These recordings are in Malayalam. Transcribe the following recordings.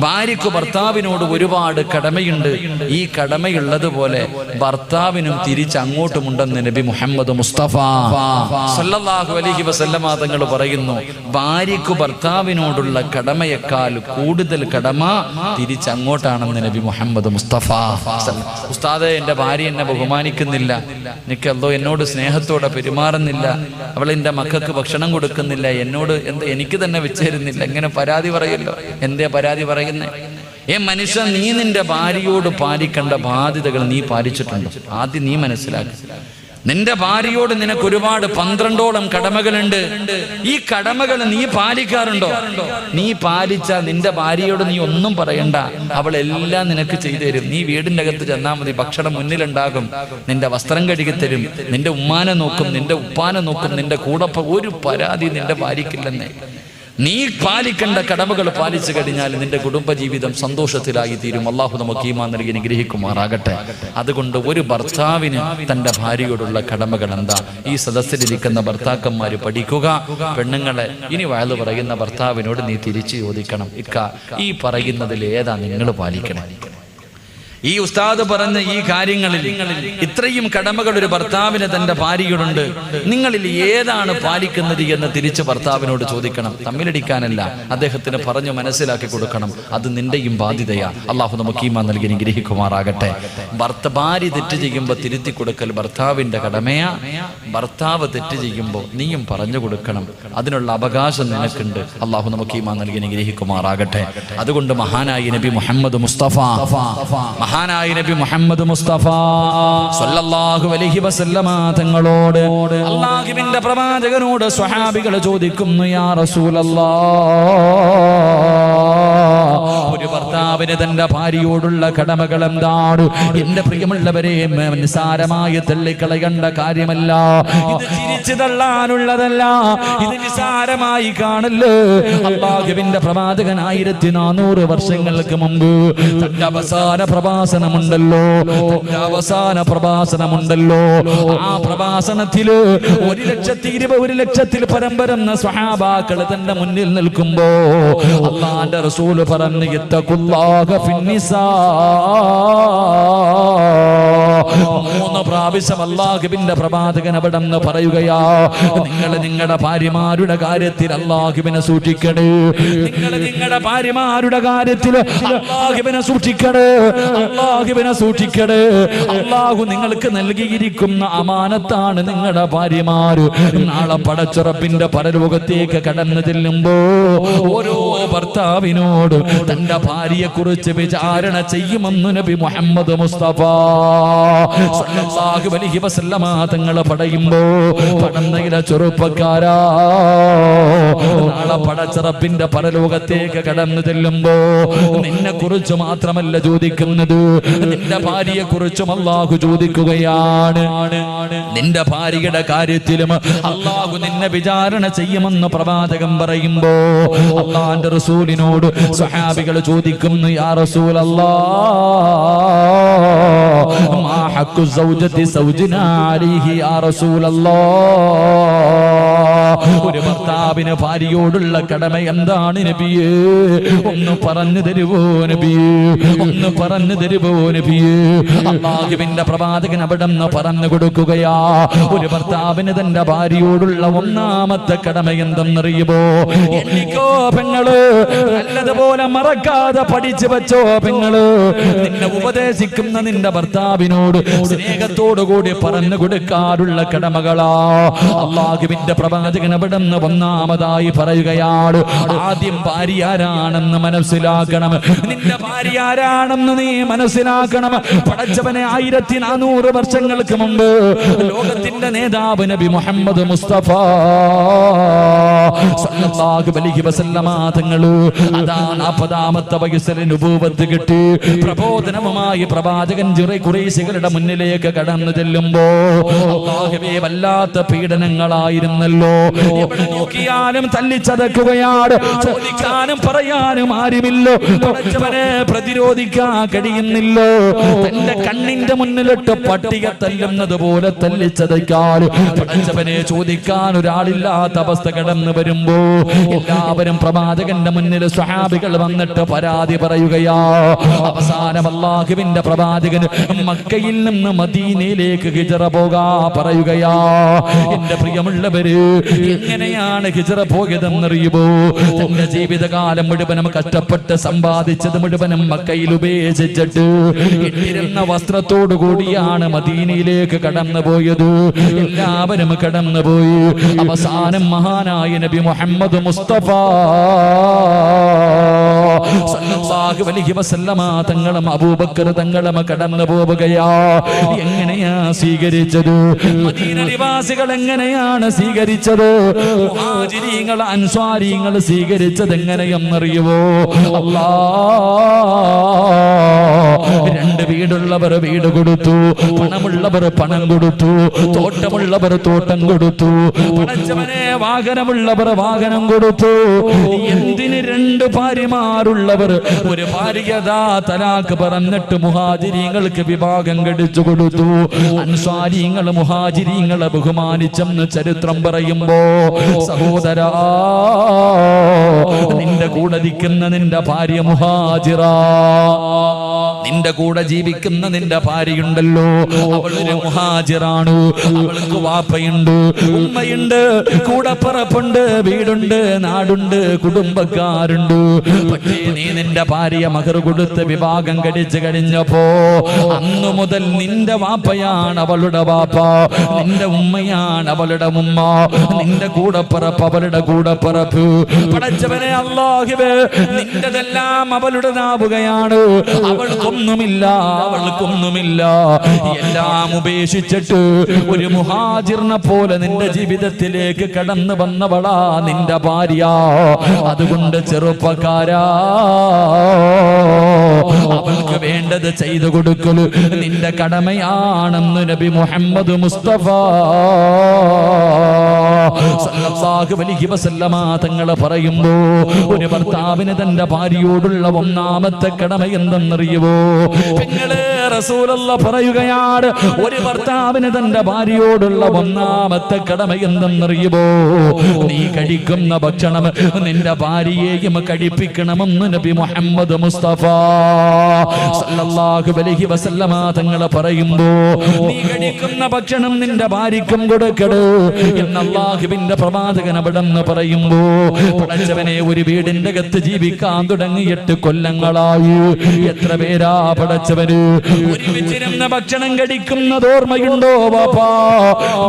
ഭാര്യയ്ക്ക് ഭർത്താവിനോട് ഒരുപാട് കടമയുണ്ട്. ഈ കടമയുള്ളതുപോലെ ഭർത്താവിനും തിരിച്ചങ്ങോട്ടുമുണ്ടെന്ന് നബി മുഹമ്മദ് മുസ്തഫ സല്ലല്ലാഹു അലൈഹി വസല്ലമ തങ്ങൾ പറയുന്നു. ഭാര്യയ്ക്ക് ഭർത്താവിനോടുള്ള കടമയേക്കാൾ കൂടുതൽ കടമ തിരിച്ചങ്ങോട്ടാണെന്ന് നബി മുഹമ്മദ് മുസ്തഫ. ഉസ്താദേ, എൻ്റെ ഭാര്യ എന്നെ ബഹുമാനിക്കുന്നില്ല, എനിക്കല്ലോ എന്നോട് സ്നേഹത്തോടെ പെരുമാറുന്നില്ല, അവൾ എൻ്റെ മക്കൾക്ക് ഭക്ഷണം കൊടുക്കുന്നില്ല, എന്നോട് എനിക്ക് തന്നെ വെച്ചേരുന്നില്ല, ഇങ്ങനെ പരാതി പറയല്ലോ. എന്തേ പരാതി പറയുന്നേ? മനുഷ്യ, നീ നിന്റെ ഭാര്യയോട് പാലിക്കേണ്ട ബാധ്യതകൾ നീ പാലിച്ചിട്ടുണ്ടോ? ആദ്യം നീ മനസ്സിലാക്കി. നിന്റെ ഭാര്യയോട് നിനക്ക് ഒരുപാട് 12ഓളം കടമകളുണ്ട്. ഈ കടമകൾ നീ പാലിക്കാറുണ്ടോ? നീ പാലിച്ചാൽ നിന്റെ ഭാര്യയോട് നീ ഒന്നും പറയണ്ട, അവൾ എല്ലാം നിനക്ക് ചെയ്തു തരും. നീ വീടിൻ്റെ അകത്ത് ചെന്നാൽ മതി, ഭക്ഷണം മുന്നിലുണ്ടാകും, നിന്റെ വസ്ത്രം കഴുകിത്തരും, നിന്റെ ഉമ്മാനെ നോക്കും, നിന്റെ ഉപ്പാനെ നോക്കും, നിന്റെ കൂടെ ഒരു പരാതി നിന്റെ ഭാര്യയ്ക്കില്ലെന്നേ. നീ പാലിക്കേണ്ട കടമകൾ പാലിച്ചു കഴിഞ്ഞാൽ നിന്റെ കുടുംബജീവിതം സന്തോഷത്തിലായി തീരും. അള്ളാഹു നമുക്ക് ഈമാൻ നൽകി അനുഗ്രഹിക്കുമാറാകട്ടെ. അതുകൊണ്ട് ഒരു ഭർത്താവിന് തൻ്റെ ഭാര്യയോടുള്ള കടമകൾ എന്താ? ഈ സദസ്സിലിരിക്കുന്ന ഭർത്താക്കന്മാര് പഠിക്കുക. പെണ്ണുങ്ങളെ, ഇനി വയല് പറയുന്ന ഭർത്താവിനോട് നീ തിരിച്ചു ചോദിക്കണം, ഇക്ക ഈ പറയുന്നതിൽ ഏതാ നിങ്ങൾ പാലിക്കണേ? ഈ ഉസ്താദ് പറഞ്ഞ ഈ കാര്യങ്ങളിൽ ഇത്രയും കടമകൾ ഒരു ഭർത്താവിന് തന്റെ ഭാര്യയോടുണ്ട്, നിങ്ങളിൽ ഏതാണ് പാലിക്കുന്നത് എന്ന് തിരിച്ച് ഭർത്താവിനോട് ചോദിക്കണം. തമ്മിലടിക്കാനല്ല, അദ്ദേഹത്തിന് പറഞ്ഞു മനസ്സിലാക്കി കൊടുക്കണം. അത് നിന്റെയും ബാധ്യതയാ. അള്ളാഹു നമുക്ക് ഈമാൻ നൽകി അനുഗ്രഹിക്കുമാറാകട്ടെ. ഭാര്യ തെറ്റ് ചെയ്യുമ്പോൾ തിരുത്തി കൊടുക്കൽ ഭർത്താവിന്റെ കടമയാ. ഭർത്താവ് തെറ്റ് ചെയ്യുമ്പോൾ നീയും പറഞ്ഞു കൊടുക്കണം. അതിനുള്ള അവകാശം നിനക്കുണ്ട്. അള്ളാഹു നമുക്ക് ഈമാൻ നൽകി അനുഗ്രഹിക്കുമാറാകട്ടെ. അതുകൊണ്ട് മഹാനായ നബി മുഹമ്മദ് മുസ്തഫ സല്ലല്ലാഹു അലൈഹി വസല്ലമ തങ്ങളോട് അല്ലാഹുവിന്റെ പ്രവാചകനോട് സ്വഹാബികൾ ചോദിക്കുന്നു, യാ റസൂലല്ലാഹ്, ഒരു ഭർത്താവിന് തന്റെ ഭാര്യയോടുള്ള കടമകൾ എന്താണ്? എന്റെ പ്രിയമുള്ളവരെ, നിസാരമായി തള്ളിക്കളയേണ്ട കാര്യമല്ല. ഇത് ചിരിച്ചു തള്ളാനുള്ളതല്ല, ഇത് നിസാരമായി കാണല്ലോ. അല്ലാഹുവിന്റെ പ്രവാചകൻ 1400 വർഷങ്ങൾക്ക് മുമ്പ് തന്റെ അവസാന പ്രഭാഷണമുണ്ടല്ലോ. ആ പ്രഭാഷണത്തില് 1,20,000 പരമ്പരന്ന സ്വഹാബാക്കൾ തന്റെ മുന്നിൽ നിൽക്കുമ്പോ അല്ലാഹുവിന്റെ റസൂൽ പറഞ്ഞു, ഇത്തഖുല്ലാഹ ഫിന്നിസാ. 3 പ്രാവശ്യം അല്ലാഹുവിന്റെ പ്രവാചകൻ അവിടെ നിന്ന് പറയുകയാ, നിങ്ങൾ നിങ്ങളുടെ ഭാര്യമാരുടെ കാര്യത്തിൽ അല്ലാഹുവിനെ സൂക്ഷിക്കണേ. നിങ്ങൾ നിങ്ങളുടെ ഭാര്യമാരുടെ കാര്യത്തിൽ അല്ലാഹുവിനെ സൂക്ഷിക്കണേ. അല്ലാഹുവിനെ സൂക്ഷിക്കണേ. അല്ലാഹു നിങ്ങൾക്ക് നൽകിയിരിക്കുന്ന അമാനത്താണ് നിങ്ങളുടെ ഭാര്യമാര്. നാളെ പടച്ചുറപ്പിന്റെ പരലോകത്തേക്ക് കടന്നു ചെല്ലുമ്പോ ഓരോ ഭർത്താവിനോട് തന്റെ ഭാര്യയെ കുറിച്ച് വിചാരണ ചെയ്യുമെന്ന് നബി മുഹമ്മദ് മുസ്തഫ സല്ലല്ലാഹു അലൈഹി വസല്ലമ തങ്ങൾ പറയുമ്പോ, പടന്നയില ചെറുപ്പക്കാരാ, നാളെ പടച്ചുറപ്പിന്റെ പരലോകത്തേക്ക് കടന്നു ചെല്ലുമ്പോ നിന്നെ കുറിച്ച് മാത്രമല്ല ചോദിക്കുന്നത്, നിന്റെ ഭാര്യയെ കുറിച്ചും അല്ലാഹു ചോദിക്കുകയാണ്. നിന്റെ ഭാര്യയുടെ കാര്യത്തിലും അല്ലാഹു നിന്നെ വിചാരണ ചെയ്യുമെന്ന് പ്രവാചകൻ പറയുമ്പോ അല്ലാഹുവിന്റെ റസൂലിനോട് സ്വഹാബികൾ ചോദിക്കുന്നു, യാ റസൂലല്ലാഹ്, മാ ഹഖ്ഖു സൗജതി സൗജിനാ അലൈഹി യാ റസൂലല്ലാഹ്, ഒരു ഭർത്താവിന് ഭാര്യയോടുള്ള കടമ എന്താണ് നബിയേ? ഒന്ന് പറഞ്ഞു തരുവോ നബിയേ? ഒന്ന് പറഞ്ഞു തരുവോ നബിയേ? അല്ലാഹുവിന്റെ പ്രവാചകൻ അവിടെ നിന്ന് പറഞ്ഞു കൊടുക്കുകയാ, ഒരു ഭർത്താവിന് തന്റെ ഭാര്യയോടുള്ള ഒന്നാമത്തെ കടമ എന്തെന്നറിയുമോ? എനിക്കോ പെങ്ങള്, നല്ലതുപോലെ മറക്കാതെ പഠിച്ചു വെച്ചോ പെങ്ങള്, നിന്നെ ഉപദേശിക്കുന്ന നിന്റെ ഭർത്താവിനോട് സ്നേഹത്തോടു കൂടി പറഞ്ഞു കൊടുക്കാറുള്ള കടമകളാ. അല്ലാഹുവിന്റെ പ്രവാചകൻ അവിടെ നിന്ന് ഒന്നാമതായി പറയുകയാണ്, ആദ്യം ഭാര്യ ആരാണെന്ന് മനസ്സിലാക്കണം. നിന്റെ ഭാര്യ ആരാണെന്ന് നീ മനസ്സിലാക്കണം. പടച്ചവനെ 1400 വർഷങ്ങൾക്ക് മുമ്പ് ലോകത്തിന്റെ നേതാവ് നബി മുഹമ്മദ് മുസ്തഫ സല്ലല്ലാഹു അലൈഹി വസല്ലമ തങ്ങൾ അതാ 40ാമത്തെ വയസ്സിൽ നുബൂവത്ത് കിട്ടി പ്രബോധനവുമായി പ്രവാചകൻ ഖുറൈശികളുടെ മുന്നിലേക്ക് കടന്നു ചെല്ലുമ്പോ അല്ലാഹുവേ, വല്ലാത്ത പീഡനങ്ങളായിരുന്നല്ലോ. എവിടെ നോക്കിയാലും തല്ലിച്ചതക്കുകയാണ്. ചോദിക്കാനും പറയാനും ആരുമില്ലോ. പടച്ചവനെ പ്രതിരോധിക്കാൻ കഴിയുന്നില്ലോ. തന്റെ കണ്ണിന്റെ മുന്നിലിട്ട് പട്ടിക തല്ലുന്നത് പോലെ തല്ലിച്ചതയ്ക്കാൻ പടച്ചവനെ ചോദിക്കാൻ ഒരാളില്ലാത്ത അവസ്ഥ കടന്നു വരുമ്പോ എല്ലാവരും പ്രവാചകന്റെ മുന്നിൽ സ്വഹാബികൾ വന്നിട്ട് പരാതി പറയുകയാ. അവസാനം അല്ലാഹുവിന്റെ പ്രവാചകൻ മക്കയിൽ നിന്ന് മദീനയിലേക്ക് ഹിജ്റ പോകാ പറയുകയാ. എന്റെ പ്രിയമുള്ളവര്, എങ്ങനെയാണ് ഹിജ്റ പോയതെന്നറിയുമോ? തന്റെ ജീവിതകാലം മുഴുവനും കഷ്ടപ്പെട്ട് സമ്പാദിച്ചത് മുഴുവനും മക്കയിൽ ഉപേക്ഷിച്ചിട്ട് ഇട്ടിരുന്ന വസ്ത്രത്തോടു കൂടിയാണ് മദീനയിലേക്ക് കടന്നുപോയത്. എല്ലാവരും കടന്നുപോയി. അവസാനം മഹാനായ നബി മുഹമ്മദ് മുസ്തഫ സല്ലല്ലാഹു അലൈഹി വസല്ലമ തങ്ങളും അബൂബക്കർ തങ്ങളും കടന്നു പോവുകയാ. എങ്ങനെയാ സ്വീകരിച്ചത്? മദീന നിവാസികൾ എങ്ങനെയാണ് സ്വീകരിച്ചത്? മുഹാജിരീങ്ങൾ അൻസ്വാരീങ്ങൾ സ്വീകരിച്ചത് എങ്ങനെയെന്നറിയുമോ? രണ്ട് വീടുള്ളവർ വീട് കൊടുത്തു, പണമുള്ളവർ പണം കൊടുത്തു, തോട്ടമുള്ളവർ തോട്ടം കൊടുത്തു, പടച്ചവനെ വാഹനമുള്ളവർ വാഹനം കൊടുത്തു. എന്തിന് രണ്ട് ഭാര്യമാരുള്ളവർ ഒരു ഭാര്യതാ തലാക്ക് പറഞ്ഞിട്ട് മുഹാജിരീങ്ങൾക്ക് വിഭാഗം കഴിച്ചു കൊടുത്തു. അൻസ്വാരീങ്ങൾ മുഹാജിരീങ്ങളെ ബഹുമാനിച്ചെന്ന് ചരിത്രം പറയുമ്പോ, സഹോദരാ, നിന്റെ കൂടെ നിൽക്കുന്ന നിന്റെ ഭാര്യ മുഹാജിറ, നിന്റെ കൂടെ ജീവിക്കുന്ന നിന്റെ ഭാര്യയുണ്ടല്ലോ, അവളൊരു മുഹാജിറാണ്. അവൾക്ക് വാപ്പയുണ്ട്, ഉമ്മയുണ്ട്, കൂടപ്പറപ്പുണ്ട്, വീടുണ്ട്, നാടുണ്ട്, കുടുംബക്കാരുണ്ട്. പക്ഷേ നീ നിന്റെ ഭാര്യ മഹർ കൊടുത്ത് വിഭാഗം കഴിച്ചു കഴിഞ്ഞപ്പോ അന്നു മുതൽ നിന്റെ വാപ്പയാണ് അവളുടെ വാപ്പ, നിന്റെ ഉമ്മയാണ് അവളുടെ ഉമ്മ, നിന്റെ കൂടപ്പറപ്പ് അവളുടെ കൂടപ്പറപ്പ്. പടച്ചവനെ അല്ലാഹുവേ, നിന്റെതെല്ലാം അവളുടേതാവുകയാണ്. അവൾക്കൊന്നുമില്ല, അവൾക്കൊന്നുമില്ല. എല്ലാം ഉപേക്ഷിച്ചിട്ട് ഒരു മുഹാജിറിനെ പോലെ നിന്റെ ജീവിതത്തിലേക്ക് കടന്നു വന്നവളാ നിന്റെ ഭാര്യ. അതുകൊണ്ട് ചെറുപ്പക്കാരാ, അവൾക്ക് വേണ്ടത് ചെയ്തു കൊടുക്കല് നിന്റെ കടമയാണെന്ന് നബി മുഹമ്മദ് മുസ്തഫ സല്ലല്ലാഹു അലൈഹി വസല്ലമ തങ്ങൾ പറയുമ്പോ, ഒരു ഭർത്താവിന് തന്റെ ഭാര്യയോടുള്ള ഒന്നാമത്തെ കടമ എന്തെന്നറിയുവോ? പെങ്ങളെ, റസൂലുള്ളാഹി പറയുകയാണ്, ഒരു ഭർത്താവിന് തന്റെ ഭാര്യയോടുള്ള ഒന്നാമത്തെ കടമ എന്തെന്നറിയുവോ? നീ കഴിക്കുന്ന ഭക്ഷണം നിന്റെ ഭാര്യയെയും കഴിപ്പിക്കണമെന്ന് നബി മുഹമ്മദ് മുസ്തഫ സല്ലല്ലാഹു അലൈഹി വസല്ലമ തങ്ങൾ പറയുമ്പോ, നീ കഴിക്കുന്ന ഭക്ഷണം നിന്റെ ഭാര്യയ്ക്കും കൊടുക്കട് എന്ന് അല്ലാഹുവിന്റെ പ്രവാചകൻ അവിടെന്ന് പറയുമ്പോ, പടച്ചവനെ, ഒരു വീടിന്റെ അകത്ത് ജീവിക്കാൻ തുടങ്ങി 8 കൊല്ലങ്ങളായി. എത്ര പേരാ പടച്ചവന് ഒരുമിച്ചിരുന്ന ഭക്ഷണം കഴിക്കുന്നത് ഓർമ്മയുണ്ടോ വാപ്പാ?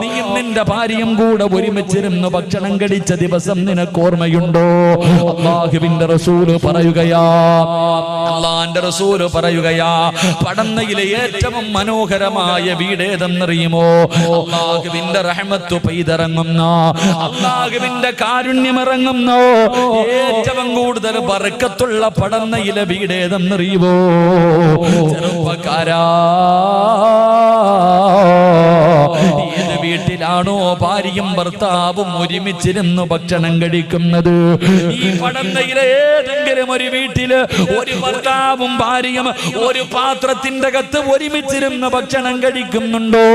നീയും നിന്റെ ഭാര്യയും കൂടെ ഒരുമിച്ചിരുന്ന് ഭക്ഷണം കഴിച്ച ദിവസം നിനക്ക് ഓർമ്മയുണ്ടോ? അല്ലാഹുവിന്റെ റസൂല് പറയുകയാ, അല്ലാഹുവിന്റെ റസൂല് പറയുകയാ, പടന്നയിലെ ഏറ്റവും മനോഹരമായ വീട് ഏതെന്നറിയുമോ? അല്ലാഹുവിന്റെ റഹ്മത്ത് പെയ്തിറങ്ങുന്ന, അല്ലാഹുവിന്റെ കാരുണ്യം ഇറങ്ങുന്ന, ഏറ്റവും കൂടുതൽ ബർക്കത്തുള്ള പടന്നയിലെ വീട് ഏതെന്നറിയുമോ? ചെറുപ്പക്കാരാ, ഏത് വീട്ടിലാണോ ഭാര്യയും ഭർത്താവും ഒരുമിച്ചിരുന്ന് ഭക്ഷണം കഴിക്കുന്നത്, ഈ പടന്നയിലെ ഏതെങ്കിലും ഒരു വീട്ടില് ഒരു ഭർത്താവും ഭാര്യയും ഒരു പാത്രത്തിന്റെ അകത്ത് ഒരുമിച്ചിരുന്ന് ഭക്ഷണം കഴിക്കുന്നുണ്ടോ,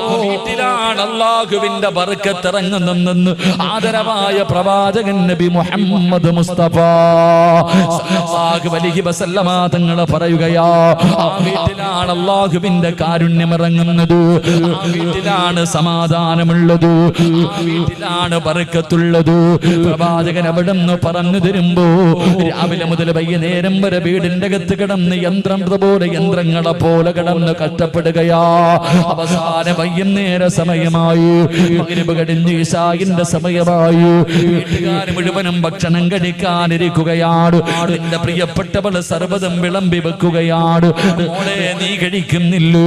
ആ വീട്ടിലാണ് അല്ലാഹുവിന്റെ ബർക്കത്ത് ഇറങ്ങുന്നെന്ന് ആദരവായ പ്രവാചകൻ നബി മുഹമ്മദ് മുസ്തഫ സല്ലല്ലാഹു അലൈഹി വസല്ലമ തങ്ങൾ പറയുകയാ, ആ വീട്ടിലാണ് അല്ലാഹുവിന്റെ കാരുണ്യം ഇറങ്ങുന്നത്, ആ വീട്ടിലാണ് സമാധാനമുള്ളത്, ആ വീട്ടിലാണ് ബർക്കത്തുള്ളത്. പ്രവാചകൻ അവിടുന്ന് പറഞ്ഞു തരുമ്പോ, രാവിലെ മുതൽ വൈകുന്നേരം വരെ വീടിന്റെ അകത്ത് കിടന്ന് യന്ത്രങ്ങളെ പോലെ കിടന്ന് കഷ്ടപ്പെടുകയാ. അവസാന വൈകുന്നേര സമയമായി, മഗ്‌രിബ് കഴിഞ്ഞ് ഇശാഇന്റെ സമയമായി, വീട്ടുകാർ മുഴുവനും ഭക്ഷണം കഴിക്കാനിരിക്കുകയാണ്. നിന്റെ പ്രിയപ്പെട്ടവൾ സർവ്വതും വിളമ്പി വെക്കുകയാണ്. മോളെ, നീ കഴിക്കുന്നില്ലോ?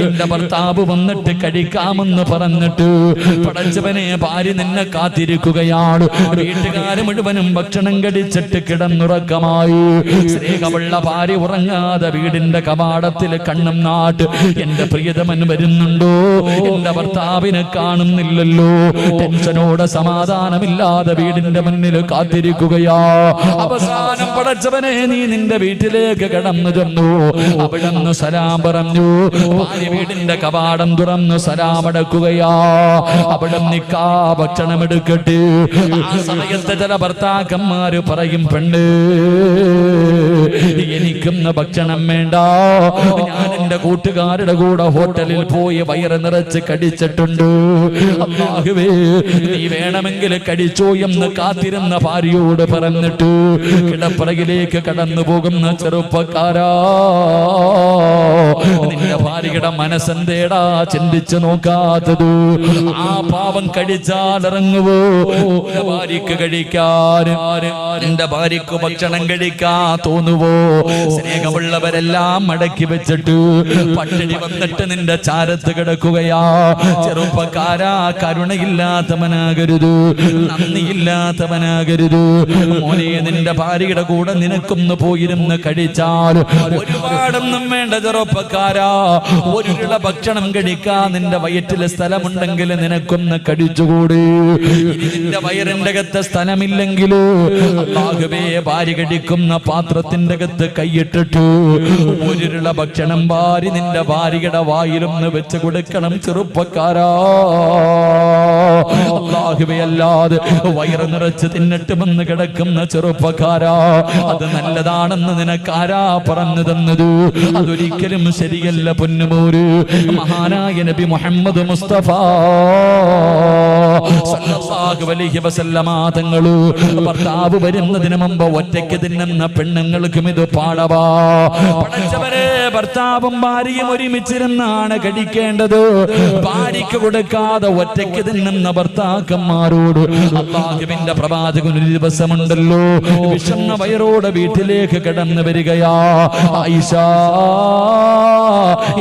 എന്റെ ഭർത്താവ് വന്നിട്ട് കഴിക്കാമെന്ന് പറഞ്ഞിട്ട് പറഞ്ഞിട്ട് പടച്ചവനെ ഭാര്യ നിന്നെ കാത്തിരിക്കുകയാണ്. വീട്ടുകാര് മുഴുവനും ഭക്ഷണം കടിച്ചിട്ട് കിടന്നുറക്കമായി. സ്നേഹമുള്ള ഭാര്യ ഉറങ്ങാതെ വീടിന്റെ കവാടത്തിൽ കണ്ണും നാട്ട് എന്റെ പ്രിയതമൻ വരുന്നുണ്ടോ, എന്റെ ഭർത്താവിനെ കാണുന്നില്ലല്ലോ. ടെൻഷനോടെ സമാധാനമില്ലാതെ വീടിന്റെ മുന്നിൽ കാത്തിരിക്കുകയാ. അവസാനം പടച്ചവനെ നീ നിന്റെ വീട്ടിലേക്ക് കടന്നു ചെന്നു. അവിടുന്ന് സലാം പറഞ്ഞു. ഭാര്യ വീടിന്റെ കവാടം തുറന്നു സലാം അടക്കുകയാ. അവിടെ നിക്കാ ഭക്ഷണം എടുക്കട്ടെ. ആ സമയത്ത് ചില ഭർത്താക്കന്മാര് പറയും, പെണ്ണ് എനിക്കൊന്ന് ഭക്ഷണം വേണ്ട, ഞാൻ എന്റെ കൂട്ടുകാരുടെ കൂടെ ഹോട്ടലിൽ പോയി വയറ് നിറച്ച് കടിച്ചിട്ടുണ്ട്. അല്ലാഹുവേ നീ വേണമെങ്കിൽ കടിച്ചോ എന്ന് കാത്തിരുന്ന ഭാര്യയോട് പറഞ്ഞിട്ട് കിടപ്പറയിലേക്ക് കടന്നു പോകുന്ന ചെറുപ്പക്കാരാ, നിന്റെ ഭാര്യയുടെ മനസ്സെന്തേടാ ചിന്തിച്ചു നോക്കാത്തത്? ആ പാവം കഴിച്ചാൽ ഇറങ്ങുവോ ഭാര്യക്ക് കഴിക്കാൻ? നിന്റെ ഭാര്യക്ക് ഭക്ഷണം കഴിക്കാൻ തോന്നുവോ? സ്നേഹമുള്ളവരെല്ലാം മടക്കി വെച്ചിട്ട് പട്ടിണി വന്നിട്ട് നിന്റെ ചാരത്ത് കിടക്കുകയാ. ചെറുപ്പക്കാരാ, കരുണയില്ലാത്തവനാകരുത്, നന്ദിയില്ലാത്തവനാകരുത്. മോനെ, നിന്റെ ഭാര്യയുടെ കൂടെ നിനക്കൊന്ന് പോയിരുന്ന് കഴിച്ചാൽ ഒരുപാടൊന്നും വേണ്ട ചെറുപ്പക്കാരാ. ഒരുരുള ഭക്ഷണം കഴിക്കാൻ നിന്റെ വയറ്റിലെ സ്ഥലമുണ്ടെങ്കിൽ നിനക്കൊന്ന് കഴിച്ചുകൂടി. നിന്റെ വയറിന്റെ അകത്ത് സ്ഥലമില്ലെങ്കിൽ അല്ലാഹുവേ ഭാര്യ കഴിക്കുന്ന പാത്രത്തിന്റെ അകത്ത് കൈയിട്ടിട്ട് ഒരുരുള ഭക്ഷണം ഭാര്യ നിന്റെ ഭാര്യയുടെ വായിലൊന്ന് വെച്ച് കൊടുക്കണം ചെറുപ്പക്കാരാ. അല്ലാഹുവേ അല്ലാതെ വയറ് നിറച്ച് തിന്നിട്ട് വന്ന് കിടക്കുന്ന ചെറുപ്പക്കാരാ, അത് നല്ലതാണെന്ന് നിനക്കാരാ പറഞ്ഞു തന്നത്? അതൊരിക്കലും ശരിയല്ല പൊന്നുമോര്. മഹാനായ നബി മുഹമ്മദ് മുസ്തഫ സല്ലല്ലാഹു അലൈഹി വസല്ലമ തങ്ങള് ഭർത്താവ് വരുന്നതിന് മുമ്പ് ഒറ്റയ്ക്ക് തിന്നുന്ന പെണ്ണുങ്ങൾക്കും ഇത് പാടവാ. പടച്ചവരെ, ഭർത്താവും ഭാര്യയും ഒരുമിച്ചിരുന്നാണ് കഴിക്കേണ്ടത്. ഭാര്യയ്ക്ക് കൊടുക്കാതെ ഒറ്റയ്ക്ക് തിന്നുന്ന ഭർത്താക്കന്മാരോട് അല്ലാഹുവിന്റെ പ്രവാചകൻ ഒരു ദിവസമുണ്ടല്ലോ വിശന്ന വയറോടെ വീട്ടിലേക്ക് കടന്നു വരികയാ. ആയിഷ,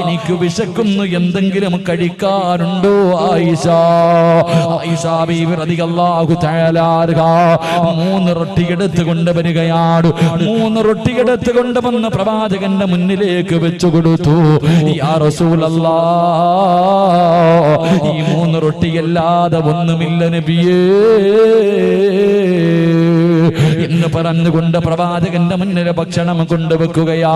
എനിക്ക് വിശക്കുന്നു, എന്തെങ്കിലും കഴിക്കാറുണ്ടോ ആയിഷ? ആയിഷ ബീവി റളിയല്ലാഹു തആല അൻഹ 3 റൊട്ടി എടുത്ത് കൊണ്ടുവരികയാണ്. 3 റൊട്ടി എടുത്ത് കൊണ്ടുവന്ന് പ്രവാചകന്റെ മുന്നിലേക്ക് വെച്ചു കൊടുത്തു. യാ റസൂലല്ലാഹ്, ഈ 3 റൊട്ടിയല്ലാതെ ഒന്നുമില്ല നബിയേ എന്ന് പറഞ്ഞുകൊണ്ട് പ്രവാചകന്റെ മുന്നിൽ ഭക്ഷണം കൊണ്ടുവെക്കുകയാ.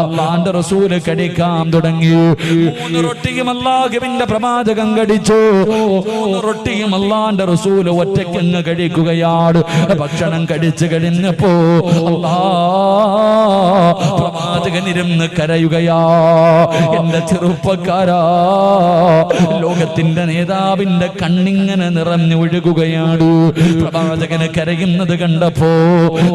അള്ളാന്റെ റസൂല് കടിക്കാൻ തുടങ്ങി. 3 റൊട്ടിയും അല്ലാഹുവിന്റെ പ്രവാചകൻ കടിച്ചു. 3 റൊട്ടിയും അള്ളാന്റെ റസൂല് ഒറ്റയ്ക്കങ്ങ് കഴിക്കുകയാണ്. ഭക്ഷണം കടിച്ചു കഴിഞ്ഞപ്പോ പ്രവാചകൻ ഇരുന്ന് കരയുകയാ. എന്റെ ചെറുപ്പക്കാരാ, ലോകത്തിന്റെ നേതാവിന്റെ കണ്ണിങ്ങനെ നിറഞ്ഞു ഒഴുകുകയാണ്. പ്രവാചകന് കരയുന്നത് കണ്ടപ്പോ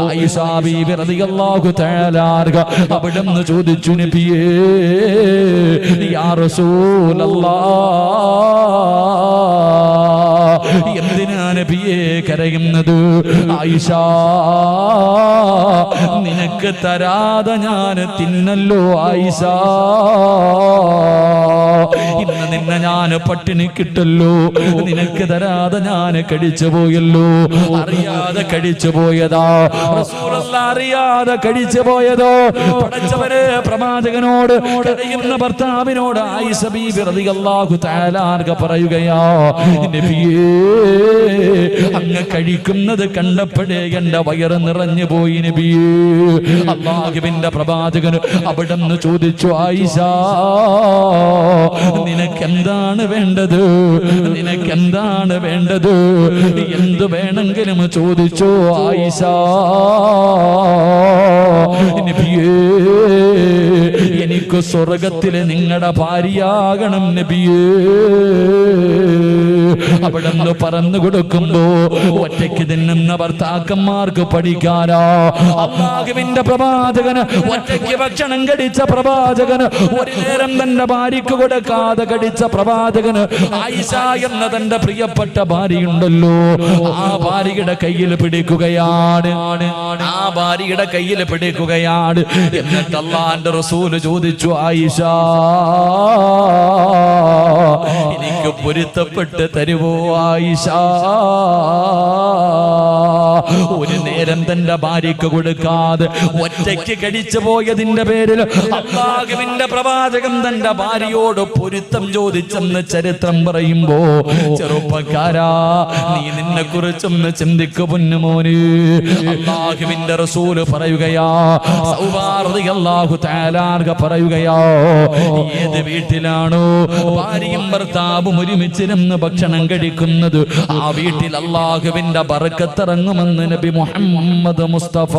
ആയിഷ ബീബി റളിയല്ലാഹു തആല അൻഹ അവിടുന്ന് ചോദിച്ചു, നബിയേ യാ റസൂലല്ലാഹ്, എന്തിനാ നബിയേ കരയുന്നത്? ആയിഷ, നിനക്ക് തരാതെ ഞാൻ തിന്നല്ലോ ആയിഷ. ഇന്ന് നിന്നെ ഞാൻ പട്ടിണി കിട്ടല്ലോ, നിനക്ക് തരാതെ ഞാൻ കഴിച്ചു പോയല്ലോ. അറിയാതെ കഴിച്ചു പോയതാ റസൂലുള്ളാഹി, അറിയാതെ കഴിച്ചു പോയതോ. പടച്ചവനെ, പ്രവാചകനോട് കരയുന്ന ഭർത്താവിനോട് ആയിഷ ബീബി റളിയല്ലാഹു തആല അൻഹ പറയുകയാ, നബിയേ അങ്ങ് കഴിക്കുന്നത് കണ്ടപ്പോഴേ എന്റെ വയറ് നിറഞ്ഞു പോയി നബിയേ. അല്ലാഹുവിന്റെ പ്രവാചകൻ അവിടുന്ന് ചോദിച്ചു, ആയിഷ നിനക്കെന്താണ് വേണ്ടത്? നിനക്കെന്താണ് വേണ്ടത്? എന്ത് വേണമെങ്കിലും ചോദിച്ചോ ആയിഷ. നബിയേ, എനിക്ക് സ്വർഗത്തിലെ നിങ്ങളുടെ ഭാര്യയാകണം നബിയേ. അവിടെന്ന് പറഞ്ഞു കൊടുക്കുമ്പോ ഒറ്റയ്ക്ക് തിന്നുന്ന ഭർത്താക്കന്മാർക്ക് പഠിക്കാനാ. അല്ലാഹുവിന്റെ പ്രവാചകന് ഒറ്റയ്ക്ക് ഭക്ഷണം കടിച്ച പ്രവാചകന്, ഒരു നേരം തന്റെ ഭാര്യക്ക് കൊടുക്കാതെ കടിച്ച പ്രവാചകന്, ആയിഷ എന്ന തന്റെ പ്രിയപ്പെട്ട ഭാര്യയുണ്ടല്ലോ, ആ ഭാര്യയുടെ കയ്യിൽ പിടിക്കുകയാണ്. ആ ഭാര്യയുടെ കയ്യിൽ പിടിക്കുകയാണ്. എന്നിട്ട് അല്ലാഹുവിന്റെ റസൂല് ചോദിച്ചു, ചോദിച്ചു, ആയിഷ എനിക്ക് പൊരുത്തപ്പെട്ട് തരുവോ ആയിഷ? ഒരു നേരം തന്റെ ഭാര്യയ്ക്ക് കൊടുക്കാതെ ഒറ്റയ്ക്ക് കഴിച്ചു പോയതിന്റെ പേരിൽ അല്ലാഹുവിന്റെ പ്രവാചകൻ തന്റെ ഭാര്യയോട് പൊരുത്തം ചോദിച്ചെന്ന് ചരിത്രം പറയുമ്പോ, ചെറുപ്പക്കാരാ നീ നിന്നെ കുറിച്ചൊന്ന് ചിന്തിക്കു പൊന്നുമോനെ. അല്ലാഹുവിന്റെ റസൂല് പറയുകയാ, റളിയല്ലാഹു തആല പറയുകയാ, ഏത് വീട്ടിലാണോ ഭാര്യയും ഭർത്താവും ഒരുമിച്ചിരുന്ന് ഭക്ഷണം കഴിക്കുന്നത് ആ വീട്ടിൽ അല്ലാഹുവിന്റെ ബർക്കത്ത് ഇറങ്ങുമെന്ന് നബി മുഹമ്മദ് മുസ്തഫ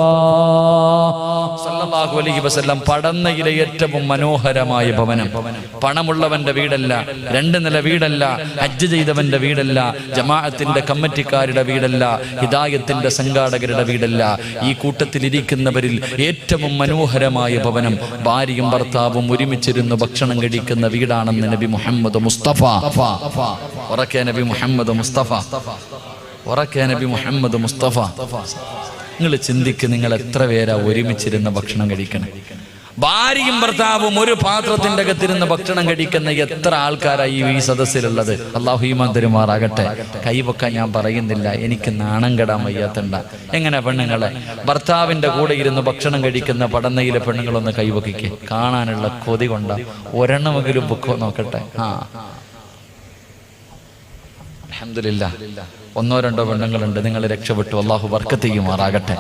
സല്ലല്ലാഹു അലൈഹി വസല്ലം. പടന്നയിലെ ഏറ്റവും മനോഹരമായ ഭവനം പണമുള്ളവന്റെ വീടല്ല, 2 നില വീടല്ല, ഹജ്ജ് ചെയ്തവന്റെ വീടല്ല, ജമാഅത്തിന്റെ കമ്മിറ്റിക്കാരുടെ വീടല്ല, ഹിദായത്തിന്റെ സംഘാടകരുടെ വീടല്ല. ഈ കൂട്ടത്തിൽ ഇരിക്കുന്നവരിൽ ഏറ്റവും മനോഹരമായ ഭവനം ഭാര്യയും ഭർത്താവും ഒരുമിച്ചിരുന്ന് ഭക്ഷണം കഴിക്കുന്ന വീടാണെന്ന് നബി മുഹമ്മദ് മുസ്തഫ. ഉറക്കെ നബി മുഹമ്മദ് മുസ്തഫ, ഉറക്കെ നബി മുഹമ്മദ് മുസ്തഫ. നിങ്ങൾ ചിന്തിക്ക്, നിങ്ങൾ എത്ര പേരാ ഒരുമിച്ചിരുന്ന് ഭക്ഷണം കഴിക്കണം? ഭാര്യയും ഭർത്താവും ഒരു പാത്രത്തിന്റെ അകത്തിരുന്ന് ഭക്ഷണം കഴിക്കുന്ന എത്ര ആൾക്കാരായി ഈ സദസ്സിലുള്ളത്? അല്ലാഹു ഈമാൻ തരുമാറാകട്ടെ. കൈവക്കാൻ ഞാൻ പറയുന്നില്ല, എനിക്ക് നാണം കെടാൻ വയ്യാത്തണ്ട. എങ്ങനെ പെണ്ണുങ്ങളെ ഭർത്താവിന്റെ കൂടെ ഇരുന്ന് ഭക്ഷണം കഴിക്കുന്ന പടന്നയിലെ പെണ്ണുങ്ങളൊന്ന് കൈവക്കിക്ക്, കാണാനുള്ള കൊതി കൊണ്ട ഒരെണ്ണമെങ്കിലും ബുക്കോ നോക്കട്ടെ. അൽഹംദുലില്ലാഹ്, 1-2 പെണ്ണുങ്ങളുണ്ട്. നിങ്ങൾ രക്ഷപ്പെട്ടു, അല്ലാഹു ബർക്കത്ത് ചെയ്യുമാറാകട്ടെ.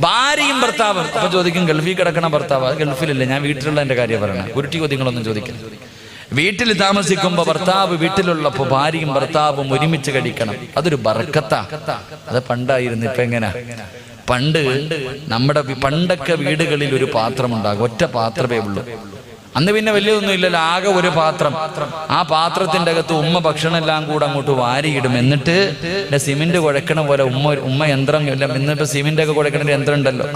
ഭാര്യയും ഭർത്താവും. അപ്പൊ ചോദിക്കും, ഗൾഫിൽ കിടക്കണ ഭർത്താവ്? ഗൾഫിലില്ല, ഞാൻ വീട്ടിലുള്ള എന്റെ കാര്യം പറയണേ. ഉരുട്ടി ചോദ്യങ്ങളൊന്നും ചോദിക്കും. വീട്ടിൽ താമസിക്കുമ്പോ ഭർത്താവ് വീട്ടിലുള്ളപ്പോ ഭാര്യയും ഭർത്താവും ഒരുമിച്ച് കഴിക്കണം. അതൊരു ബർക്കത്താ. അത് പണ്ടായിരുന്നു, ഇപ്പൊ എങ്ങനെ? പണ്ടൊക്കെ വീടുകളിൽ ഒരു പാത്രം ഉണ്ടാകും, ഒറ്റ പാത്രമേ ഉള്ളൂ. അന്ന് പിന്നെ വലിയൊന്നും ഇല്ലല്ലോ, ആകെ ഒരു പാത്രം. ആ പാത്രത്തിന്റെ അകത്ത് ഉമ്മ ഭക്ഷണം എല്ലാം കൂടെ അങ്ങോട്ട് വാരിയിടും. എന്നിട്ട് സിമെന്റ് കുഴക്കണ പോലെ ഉമ്മ യന്ത്രം ഇല്ല, ഇന്നിപ്പോ സിമെന്റ് ഒക്കെ കുഴക്കണ ഒരു യന്ത്രം ഉണ്ടല്ലോ.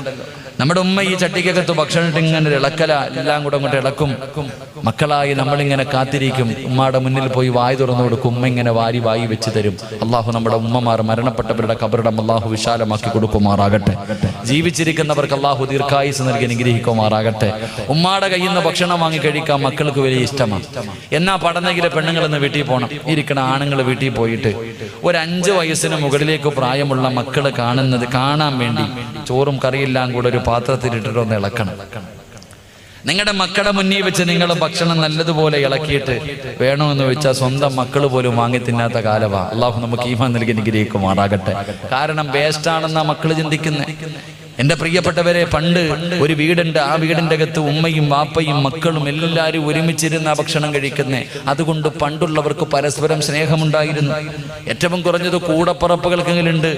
നമ്മുടെ ഉമ്മ ഈ ചട്ടിക്കകത്ത് ഭക്ഷണം ഇട്ട് ഇങ്ങനെ ഇളക്കല, എല്ലാം കൂടെ അങ്ങോട്ട് ഇളക്കും. മക്കളായി നമ്മളിങ്ങനെ കാത്തിരിക്കും. ഉമ്മയുടെ മുന്നിൽ പോയി വായി തുറന്നു കൊടുക്കും. ഉമ്മ ഇങ്ങനെ വായി വെച്ച് തരും. അള്ളാഹു നമ്മുടെ ഉമ്മമാർ മരണപ്പെട്ടവരുടെ കബറിടം അള്ളാഹു വിശാലമാക്കി കൊടുക്കുമാറാകട്ടെ. ജീവിച്ചിരിക്കുന്നവർക്ക് അള്ളാഹു ദീർഘായുസ് നൽകി അനുഗ്രഹിക്കുമാറാകട്ടെ. ഉമ്മയുടെ കയ്യിൽ നിന്ന് ഭക്ഷണം വാങ്ങി കഴിക്കാൻ മക്കൾക്ക് വലിയ ഇഷ്ടമാണ്. എന്നാ പടന്നയിലെ പെണ്ണുങ്ങളെന്ന് വീട്ടിൽ പോകണം. ഇരിക്കണ ആണുങ്ങൾ വീട്ടിൽ പോയിട്ട് ഒരു 5 വയസ്സിന് മുകളിലേക്ക് പ്രായമുള്ള മക്കള് കാണാൻ വേണ്ടി ചോറും കറിയെല്ലാം കൂടെ ഒരു പാത്രത്തിലിട്ടിട്ട് ഒന്ന് ഇളക്കണം. നിങ്ങളുടെ മക്കളുടെ മുന്നിൽ വെച്ച് നിങ്ങൾ ഭക്ഷണം നല്ലതുപോലെ ഇളക്കിയിട്ട് വേണമെന്ന് വെച്ചാൽ സ്വന്തം മക്കൾ പോലും വാങ്ങി തിന്നാത്ത കാലവാ. അള്ളാഹു നമുക്ക് ഈമാൻ നൽകി അനുഗ്രഹിക്കുമാറാകട്ടെ. കാരണം വേസ്റ്റാണെന്നാ മക്കൾ ചിന്തിക്കുന്നത്. എന്റെ പ്രിയപ്പെട്ടവരെ, പണ്ട് ഒരു വീടുണ്ട്. ആ വീടിന്റെ അകത്ത് ഉമ്മയും വാപ്പയും മക്കളും എല്ലാവരും ഒരുമിച്ചിരുന്ന ഭക്ഷണം കഴിക്കുന്നേ. അതുകൊണ്ട് പണ്ടുള്ളവർക്ക് പരസ്പരം സ്നേഹമുണ്ടായിരുന്നു. ഏറ്റവും കുറഞ്ഞത് കൂടപ്പറപ്പുകൾക്കെങ്കിലുണ്ട്.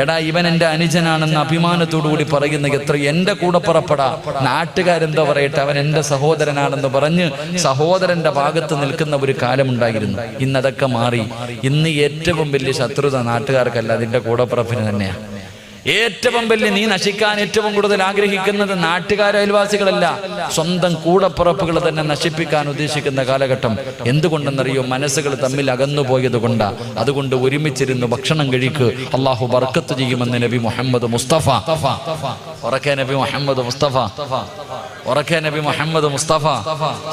എടാ, ഇവൻ എന്റെ അനുജനാണെന്ന് അഭിമാനത്തോടു കൂടി പറയുന്ന എത്ര എന്റെ കൂടപ്പറപ്പടാ. നാട്ടുകാരെന്താ പറയട്ടെ, അവൻ എന്റെ സഹോദരനാണെന്ന് പറഞ്ഞ് സഹോദരന്റെ ഭാഗത്ത് നിൽക്കുന്ന ഒരു കാലമുണ്ടായിരുന്നു. ഇന്നതൊക്കെ മാറി. ഇന്ന് ഏറ്റവും വലിയ ശത്രുത നാട്ടുകാർക്കല്ല, അതിന്റെ കൂടപ്പറപ്പിന് തന്നെയാണ്. ഏറ്റവും വലിയ നീ നശിക്കാൻ ഏറ്റവും കൂടുതൽ ആഗ്രഹിക്കുന്നത് നാട്ടുകാർ, അയൽവാസികളല്ല, സ്വന്തം കൂടപ്പുറപ്പുകൾ തന്നെ നശിപ്പിക്കാൻ ഉദ്ദേശിക്കുന്ന കാലഘട്ടം. എന്തുകൊണ്ടെന്നറിയോ? മനസ്സുകൾ തമ്മിൽ അകന്നുപോയത് കൊണ്ടാ. അതുകൊണ്ട് ഒരുമിച്ചിരുന്ന് ഭക്ഷണം കഴിക്ക്, അള്ളാഹു ബർക്കത്ത് ചെയ്യുമെന്ന് നബി മുഹമ്മദ് മുസ്തഫ. ഉറക്കെ നബി മുഹമ്മദ് മുസ്തഫ, ഉറക്കെ നബി മുഹമ്മദ് മുസ്തഫ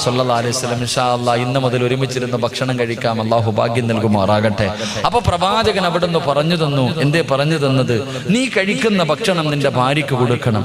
സല്ലല്ലാഹു അലൈഹി വസല്ലം. ഇൻഷാ അല്ലാഹ് ഇന്ന് മുതൽ ഒരുമിച്ചിരുന്ന് ഭക്ഷണം കഴിക്കാം. അള്ളാഹു ഭാഗ്യം നൽകുമാറാകട്ടെ. അപ്പൊ പ്രവാചകൻ അവിടുന്ന് പറഞ്ഞു തന്നു. എന്തേ പറഞ്ഞു തന്നത്? നീ കഴിക്കുന്ന ഭക്ഷണം നിന്റെ ഭാര്യയ്ക്ക് കൊടുക്കണം.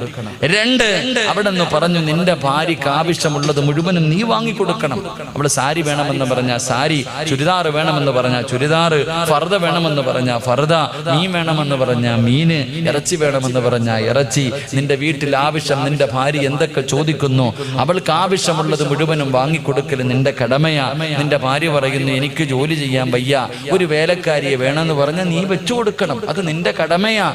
2, അവിടുന്ന് പറഞ്ഞു, നിന്റെ ഭാര്യയ്ക്ക് ആവശ്യമുള്ളത് മുഴുവനും നീ വാങ്ങിക്കൊടുക്കണം. അവള് സാരി വേണമെന്ന് പറഞ്ഞാൽ സാരി, ചുരിദാർ വേണമെന്ന് പറഞ്ഞാൽ ചുരിദാർ, ഫർദ വേണമെന്ന് പറഞ്ഞാൽ ഫർദ, മീൻ വേണമെന്ന് പറഞ്ഞാൽ മീന്, ഇറച്ചി വേണമെന്ന് പറഞ്ഞാൽ ഇറച്ചി. നിന്റെ വീട്ടിൽ ആവശ്യം, നിന്റെ ഭാര്യ എന്തൊക്കെ ചോദിക്കുന്നു അവൾക്ക് ആവശ്യമുള്ളത് മുഴുവനും വാങ്ങിക്കൊടുക്കൽ നിന്റെ കടമയാ. നിന്റെ ഭാര്യ പറയുന്നു, എനിക്ക് ജോലി ചെയ്യാൻ വയ്യ, ഒരു വേലക്കാരിയെ വേണമെന്ന് പറഞ്ഞാൽ നീ വെച്ചു കൊടുക്കണം. അത് നിന്റെ കടമയാ.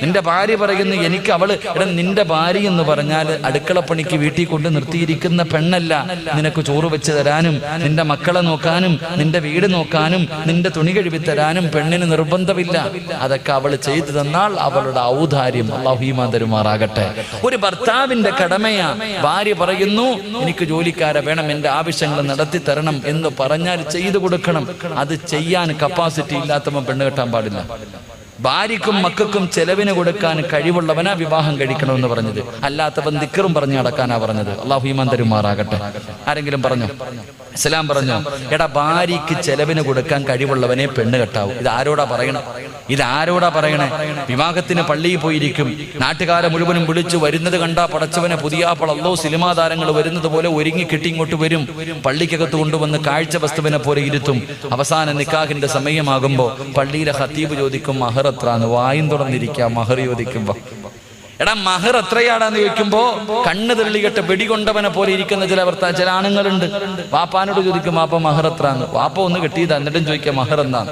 നിന്റെ ഭാര്യ പറയുന്നു, എനിക്ക് അവള്, നിന്റെ ഭാര്യ എന്ന് പറഞ്ഞാൽ അടുക്കളപ്പണിക്ക് വീട്ടിൽ കൊണ്ട് നിർത്തിയിരിക്കുന്ന പെണ്ണല്ല. നിനക്ക് ചോറ് വെച്ച് തരാനും നിന്റെ മക്കളെ നോക്കാനും നിന്റെ വീട് നോക്കാനും നിന്റെ തുണി കഴുകി തരാനും പെണ്ണിന് നിർബന്ധമില്ല. അതൊക്കെ അവൾ ചെയ്തു തന്നാൽ അവളുടെ ഔദാര്യം. അല്ലാഹു ഈമാൻ തരുമാറാകട്ടെ. ഒരു ഭർത്താവിന്റെ കടമയാ. ഭാര്യ പറയുന്നു, എനിക്ക് ജോലിക്കാരെ വേണം, എന്റെ ആവശ്യങ്ങൾ നടത്തി തരണം എന്ന് പറഞ്ഞാൽ ചെയ്തു കൊടുക്കണം. അത് ചെയ്യാൻ കപ്പാസിറ്റി ഇല്ലാത്തവൻ പെണ്ണ് കെട്ടാൻ പാടില്ല. ഭാര്യക്കും മക്കൾക്കും ചെലവിന് കൊടുക്കാൻ കഴിവുള്ളവനാ വിവാഹം കഴിക്കണമെന്ന് പറഞ്ഞത്. അല്ലാത്തവൻ ദിക്റും പറഞ്ഞു നടക്കാനാ പറഞ്ഞത്. അള്ളാഹു ഈമാൻ തരുമാറാകട്ടെ. ആരെങ്കിലും പറഞ്ഞു? ഇസ്ലാം പറഞ്ഞു, എടാ ഭാര്യയ്ക്ക് ചെലവിന് കൊടുക്കാൻ കഴിവുള്ളവനെ പെണ്ണ് കെട്ടാവൂ. ഇതാരോടാ പറയണേ? വിവാഹത്തിന് പള്ളിയിൽ പോയിരിക്കും, നാട്ടുകാരെ മുഴുവനും വിളിച്ചു വരുന്നത് കണ്ടാ പടച്ചവനെ പുതിയാപ്പൾ അല്ലാഹു സിനിമാ താരങ്ങൾ വരുന്നത് പോലെ ഒരുങ്ങി കെട്ടി ഇങ്ങോട്ട് വരും. പള്ളിക്കകത്ത് കൊണ്ടുവന്ന് കാഴ്ച വസ്തുവിനെ പോലെ ഇരുത്തും. അവസാന നിക്കാഹിന്റെ സമയമാകുമ്പോ പള്ളിയിലെ ഖത്തീബ് ചോദിക്കും മഹർ എത്രാന്ന്. വായും തുറന്നിരിക്കാം മഹർ ചോദിക്കുമ്പോ. എടാ മഹർ എത്രയാടാന്ന് ചോദിക്കുമ്പോ കണ്ണ് തെള്ളികെട്ട് വെടികൊണ്ടവനെ പോലെ ഇരിക്കുന്ന ചില ആണുങ്ങളുണ്ട്. വാപ്പാനോട് ചോദിക്കും വാപ്പ മഹർ എത്രാന്ന്. വാപ്പ ഒന്ന് കെട്ടിയതാ, എന്നിട്ടും ചോദിക്കാം മഹർ എന്നാണ്.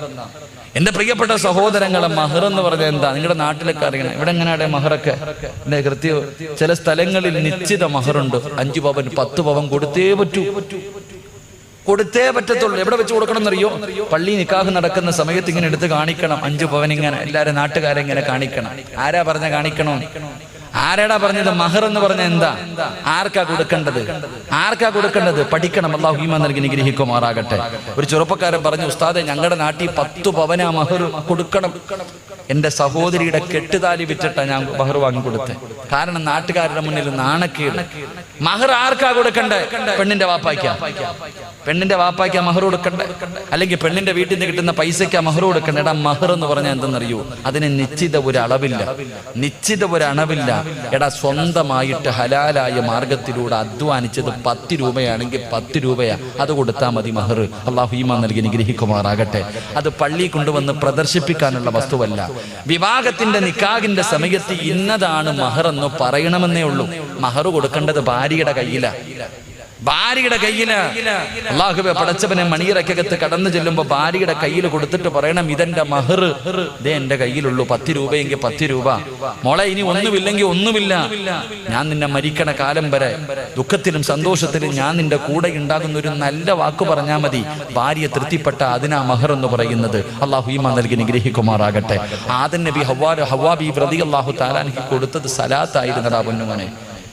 എന്റെ പ്രിയപ്പെട്ട സഹോദരങ്ങളെ, മഹർ എന്ന് പറഞ്ഞാൽ എന്താ? നിങ്ങളുടെ നാട്ടിലൊക്കെ അറിയണം. ഇവിടെ എങ്ങനെയാടെ മഹറൊക്കെ? കൃത്യം ചില സ്ഥലങ്ങളിൽ നിശ്ചിത മഹറുണ്ട്. 5 പവൻ 10 പവൻ കൊടുത്തേ പറ്റത്തുള്ളൂ. എവിടെ വെച്ച് കൊടുക്കണം എന്നറിയോ? പള്ളി നിക്കാഹ് നടക്കുന്ന സമയത്ത് ഇങ്ങനെ എടുത്ത് കാണിക്കണം. 5 പവൻ ഇങ്ങനെ എല്ലാരും നാട്ടുകാരെ ഇങ്ങനെ കാണിക്കണം. ആരാ പറഞ്ഞ കാണിക്കണോ? ആരാടാ പറഞ്ഞത്? മഹർ എന്ന് പറഞ്ഞ എന്താ? ആർക്കാ കൊടുക്കേണ്ടത്? പഠിക്കണം. അല്ലാഹു ഈമാൻ നൽകി നിഗ്രഹിക്കുമാറാകട്ടെ. ഒരു ചെറുപ്പക്കാരൻ പറഞ്ഞു, ഉസ്താദെ ഞങ്ങളുടെ നാട്ടിൽ 10 പവനാ മഹർ കൊടുക്കണം. എന്റെ സഹോദരിയുടെ കെട്ടുതാലി വിറ്റിട്ടാ ഞാൻ മഹർ വാങ്ങിക്കൊടുത്തേ. കാരണം നാട്ടുകാരുടെ മുന്നിൽ നാണക്കേട്. മഹർ ആർക്കാ കൊടുക്കണ്ടേ? പെണ്ണിന്റെ വാപ്പായ്ക്കാ മഹർ കൊടുക്കണ്ടേ? അല്ലെങ്കിൽ പെണ്ണിന്റെ വീട്ടിൽ നിന്ന് കിട്ടുന്ന പൈസയ്ക്കാ മഹർ കൊടുക്കണ്ടേ? എടാ മഹർ എന്ന് പറഞ്ഞാൽ എന്തെന്നറിയോ? അതിന് നിശ്ചിത ഒരു അളവില്ല. എടാ സ്വന്തമായിട്ട് ഹലാലായ മാർഗത്തിലൂടെ അധ്വാനിച്ചത് 10 രൂപയാണെങ്കിൽ 10 രൂപയാ, അത് കൊടുത്താൽ മതി മഹർ. അല്ലാഹു ഈമാൻ നൽകി നിഗ്രഹിക്കുമാറാകട്ടെ. അത് പള്ളി കൊണ്ടുവന്ന് പ്രദർശിപ്പിക്കാനുള്ള വസ്തുവല്ല. വിവാഹത്തിന്റെ നിക്കാഹിന്റെ സമയത്ത് ഇന്നതാണ് മഹർ എന്ന് പറയണമെന്നേ ഉള്ളൂ. മഹർ കൊടുക്കേണ്ടത് ഭാര്യയുടെ കയ്യില്. അല്ലാഹുവേ പടച്ചവനെ മണിയറക്കകത്ത് കടന്നു ചെല്ലുമ്പോ ഭാര്യയുടെ കയ്യിൽ കൊടുത്തിട്ട് പറയണം, ഇതെന്റെ മഹർ, ഇതേ എന്റെ കയ്യിലുള്ളൂ. 10 രൂപയെങ്കിൽ 10 രൂപ. മോളെ ഇനി ഒന്നുമില്ലെങ്കിൽ ഒന്നുമില്ല. ഞാൻ നിന്നെ മരിക്കണ കാലം വരെ ദുഃഖത്തിലും സന്തോഷത്തിലും ഞാൻ നിന്റെ കൂടെ ഉണ്ടാകുന്ന ഒരു നല്ല വാക്ക് പറഞ്ഞാൽ മതി. ഭാര്യ തൃപ്തിപ്പെട്ട അതിനാ മഹർ എന്ന് പറയുന്നത്. അല്ലാഹു ഈമാൻ നൽകി നിഗ്രഹിക്കുമാറാകട്ടെ. ആദം നബി ഹവ്വാ ബീവി റളിയല്ലാഹു തആല അൻഹു കൊടുത്തത് സലാത്തായിരുന്നടാ പൊന്നുമോനെ.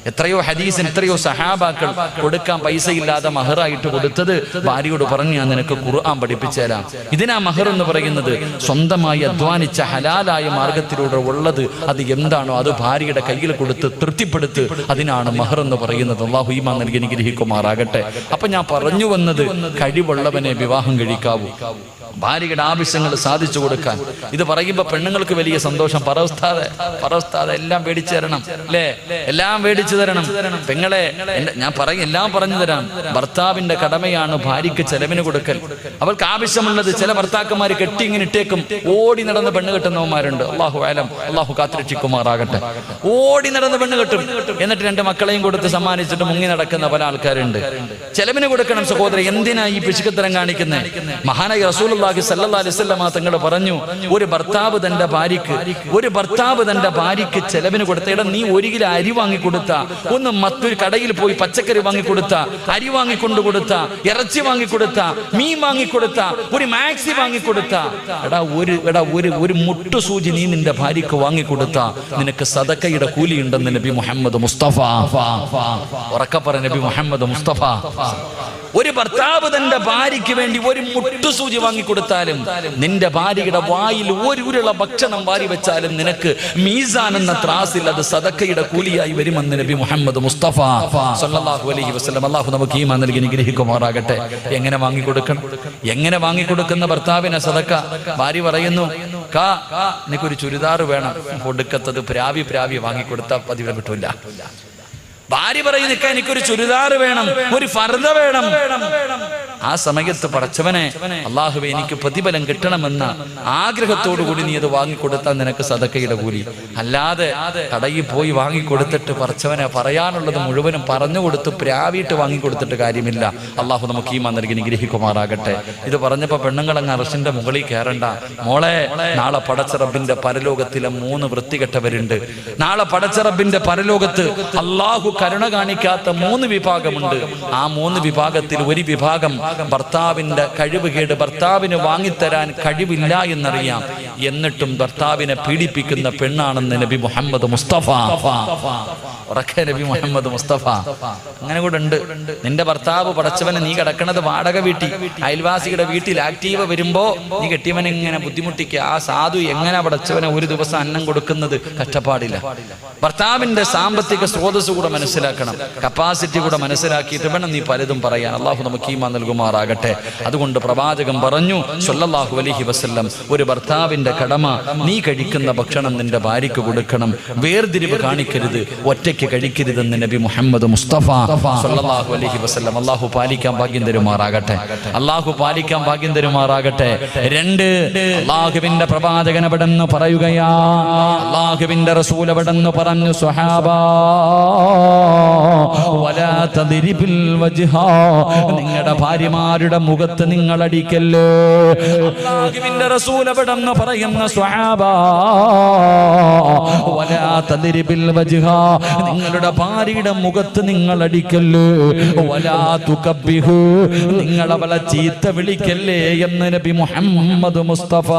എത്രയോ ഹദീസിന് എത്രയോ സഹാബാക്കൾ കൊടുക്കാൻ പൈസ ഇല്ലാതെ മഹറായിട്ട് കൊടുത്തത് ഭാര്യയോട് പറഞ്ഞു, ഞാൻ നിനക്ക് ഖുർആൻ പഠിപ്പിച്ചു തരാം. ഇതിനാ മഹർ എന്ന് പറയുന്നത്. സ്വന്തമായി അധ്വാനിച്ച ഹലാലായ മാർഗത്തിലൂടെ ഉള്ളത് അത് എന്താണോ അത് ഭാര്യയുടെ കയ്യിൽ കൊടുത്ത് തൃപ്തിപ്പെടുത്ത്. അതിനാണ് മഹർ എന്ന് പറയുന്നത്. അല്ലാഹു ഈമാൻ നൽകി അനുഗ്രഹിക്കുമാറാകട്ടെ. അപ്പൊ ഞാൻ പറഞ്ഞു വന്നത്, കഴിവുള്ളവനെ വിവാഹം കഴിക്കാവൂ. ഭാര്യയുടെ ആവശ്യങ്ങൾ സാധിച്ചു കൊടുക്കാൻ. ഇത് പറയുമ്പോ പെണ്ണുങ്ങൾക്ക് വലിയ സന്തോഷം. പറവസ്ഥാതെ എല്ലാം മേടിച്ചു തരണം അല്ലേ? എല്ലാം മേടിച്ചു തരണം. പെങ്ങളെ ഞാൻ എല്ലാം പറഞ്ഞു തരാം. ഭർത്താവിന്റെ കടമയാണ് ഭാര്യയ്ക്ക് ചെലവിന് കൊടുക്കൽ. അവൾക്ക് ആവശ്യമുള്ളത് ചില ഭർത്താക്കന്മാര് കെട്ടി ഇങ്ങനെ ഇട്ടേക്കും. ഓടി നടന്ന് പെണ്ണ് കെട്ടുന്നവന്മാരുണ്ട്. അല്ലാഹു ആലം, അല്ലാഹു കാത്തുരക്ഷിക്കുമാറാകട്ടെ. ഓടി നടന്ന് പെണ്ണ് കെട്ടും, എന്നിട്ട് 2 മക്കളെയും കൊടുത്ത് സമ്മാനിച്ചിട്ട് മുങ്ങി നടക്കുന്ന പല ആൾക്കാരുണ്ട്. ചെലവിന് കൊടുക്കണം സഹോദരൻ. എന്തിനാ ഈ പിശുക്കത്തരം കാണിക്കുന്നത്? മഹാനായ റസൂലുള്ളാഹി സല്ലല്ലാഹു അലൈഹി വസല്ലം തങ്ങൾ പറഞ്ഞു, ഒരു ഭർത്താവ് തന്റെ ഭാര്യയ്ക്ക് ചെലവിന് കൊടുത്ത, നീ 1 കിലോ അരി വാങ്ങിക്കൊടുത്ത, ഒന്ന് മറ്റൊരു കടയിൽ പോയി പച്ചക്കറി വാങ്ങിക്കൊടുത്ത, അരി വാങ്ങിക്കൊണ്ടു കൊടുത്ത, ഇറച്ചി വാങ്ങിക്കൊടുത്ത, മീൻ വാങ്ങിക്കൊടുത്ത, ഒരു മാക്സി വാങ്ങിക്കൊടുത്ത, ഒരു മുട്ടുസൂചി നീ നിന്റെ ഭാര്യയ്ക്ക് വാങ്ങിക്കൊടുത്ത, നിനക്ക് സദക്കയുടെ കൂലി ഉണ്ടെന്ന് നബി മുഹമ്മദ് മുസ്തഫ. ഉറക്കപ്പറ നബി മുഹമ്മദ് മുസ്തഫ. ഒരു ഭർത്താവ് തന്റെ ഭാര്യയ്ക്ക് വേണ്ടി ഒരു മുട്ടുസൂചി വാങ്ങിക്കൊടുത്താലും, നിന്റെ ഭാര്യയുടെ വായിൽ 1 ഉരുള ഭക്ഷണം വാരി വെച്ചാലും നിനക്ക് മീസാൻ എന്ന ത്രാസിൽ അത് സദക്കയുടെ കൂലിയായി വരുമെന്ന് നബി മുഹമ്മദ് മുസ്തഫ സല്ലല്ലാഹു അലൈഹി വസല്ലം. അല്ലാഹു നമുക്ക് ഈമാൻ നൽകി അനുഗ്രഹിക്കുമാറാകട്ടെ. എങ്ങനെ വാങ്ങിക്കൊടുക്കുന്ന ഭർത്താവിനെ സദക്ക? ഭാര്യ പറയുന്നു, എനിക്കൊരു ചുരിദാർ വേണം. കൊടുക്കത്തത് പ്രാവി വാങ്ങിക്കൊടുത്താൽ പതിവ് കിട്ടില്ല. ഭാര്യ പറയുന്നു, എനിക്കൊരു ചുരിദാർ വേണം, ഒരു ഫർദ വേണം. ആ സമയത്ത് പടച്ചവനെ, അല്ലാഹുവേ എനിക്ക് പ്രതിഫലം കിട്ടണമെന്ന ആഗ്രഹത്തോടുകൂടി നീ അത് വാങ്ങിക്കൊടുത്താൽ നിനക്ക് സദക്കയുടെ കൂലി. അല്ലാതെ കടയിൽ പോയി വാങ്ങിക്കൊടുത്തിട്ട് പടച്ചവനെ പറയാനുള്ളത് മുഴുവനും പറഞ്ഞുകൊടുത്ത് പ്രാവിയിട്ട് വാങ്ങിക്കൊടുത്തിട്ട് കാര്യമില്ല. അല്ലാഹു നമുക്ക് ഈമാൻ നൽകി അനുഗ്രഹിക്കുമാറാകട്ടെ. ഇത് പറഞ്ഞപ്പോ പെണ്ണുങ്ങളങ്ങ് അർശിന്റെ മുകളിൽ കയറണ്ട. മോളെ, നാളെ പടച്ച റബ്ബിന്റെ പരലോകത്തിലെ 3 വൃത്തികെട്ടവരുണ്ട്. നാളെ പടച്ച റബ്ബിന്റെ പരലോകത്ത് അല്ലാഹു കരുണ കാണിക്കാത്ത 3 വിഭാഗമുണ്ട്. ആ 3 വിഭാഗത്തിൽ ഒരു വിഭാഗം ഭർത്താവിന്റെ കഴിവുകേട്, ഭർത്താവിന് വാങ്ങിത്തരാൻ കഴിവില്ല എന്നറിയാം, എന്നിട്ടും ഭർത്താവിനെ പീഡിപ്പിക്കുന്ന പെണ്ണാണെന്ന് നബി മുഹമ്മദ് മുസ്തഫ. ഉറക്കെ നബി മുഹമ്മദ് മുസ്തഫ. അങ്ങനെ കൂടെ ഉണ്ട്. നിന്റെ ഭർത്താവ് പടച്ചവനെ നീ കിടക്കണത് വാടക വീട്ടിൽ, അയൽവാസിയുടെ വീട്ടിൽ ആക്റ്റീവ് വരുമ്പോ നീ കെട്ടിയവനെ ഇങ്ങനെ ബുദ്ധിമുട്ടിക്കുക. ആ സാധു എങ്ങനെ പടച്ചവനെ ഒരു ദിവസം അന്നം കൊടുക്കുന്നത് കഷ്ടപ്പാടില്ല. ഭർത്താവിന്റെ സാമ്പത്തിക സ്രോതസ് കൂടെ മനസ്സിലാക്കണം, കപ്പാസിറ്റി കൂടെ മനസ്സിലാക്കിയിട്ട് വേണം നീ പലതും പറയാൻ. അള്ളാഹു നമുക്ക് ഈമാൻ നൽകുമാറാകട്ടെ. അതുകൊണ്ട് പ്രവാചകൻ പറഞ്ഞു സ്വല്ലല്ലാഹു അലൈഹി വസല്ലം, ഒരു ഭർത്താവിന്റെ കടമ നീ കഴിക്കുന്ന ഭക്ഷണം നിന്റെ ഭാര്യയ്ക്ക് കൊടുക്കണം, വേർതിരിവ് കാണിക്കരുത്, ഒറ്റയ്ക്ക് കഴിക്കരുതെന്ന് നബി മുഹമ്മദ് മുസ്തഫ സ്വല്ലല്ലാഹു അലൈഹി വസല്ലം. അള്ളാഹു പാലിക്കാൻ ഭാഗ്യം തരുമാറാകട്ടെ. അള്ളാഹു പാലിക്കാൻ ഭാഗ്യം തരുമാറാകട്ടെ. 2, അള്ളാഹുവിന്റെ പ്രവാചകൻ അവിടെന്ന് പറയുകയാ, അള്ളാഹുവിന്റെ റസൂൽ അവിടെന്ന് പറഞ്ഞു, സ്വഹാബാ വലാ തദ്രിബിൽ വജ്ഹ, നിങ്ങളുടെ ഭാര്യമാരുടെ മുഖത്ത് നിങ്ങൾ അടിക്കല്ലേ. അള്ളാഹുവിന്റെ റസൂൽ അവിടെന്ന് പറയുന്ന സ്വഹാബാ വലാ തദ്രിബിൽ വജ്ഹ, നിങ്ങളുടെ ഭാര്യയുടെ മുഖത്ത് നിങ്ങൾ അടിക്കല്ലേ. വലാ തുകബ്ബിഹു, നിങ്ങൾ അവളെ ചീത്ത വിളിക്കല്ലേ എന്ന് നബി മുഹമ്മദ് മുസ്തഫ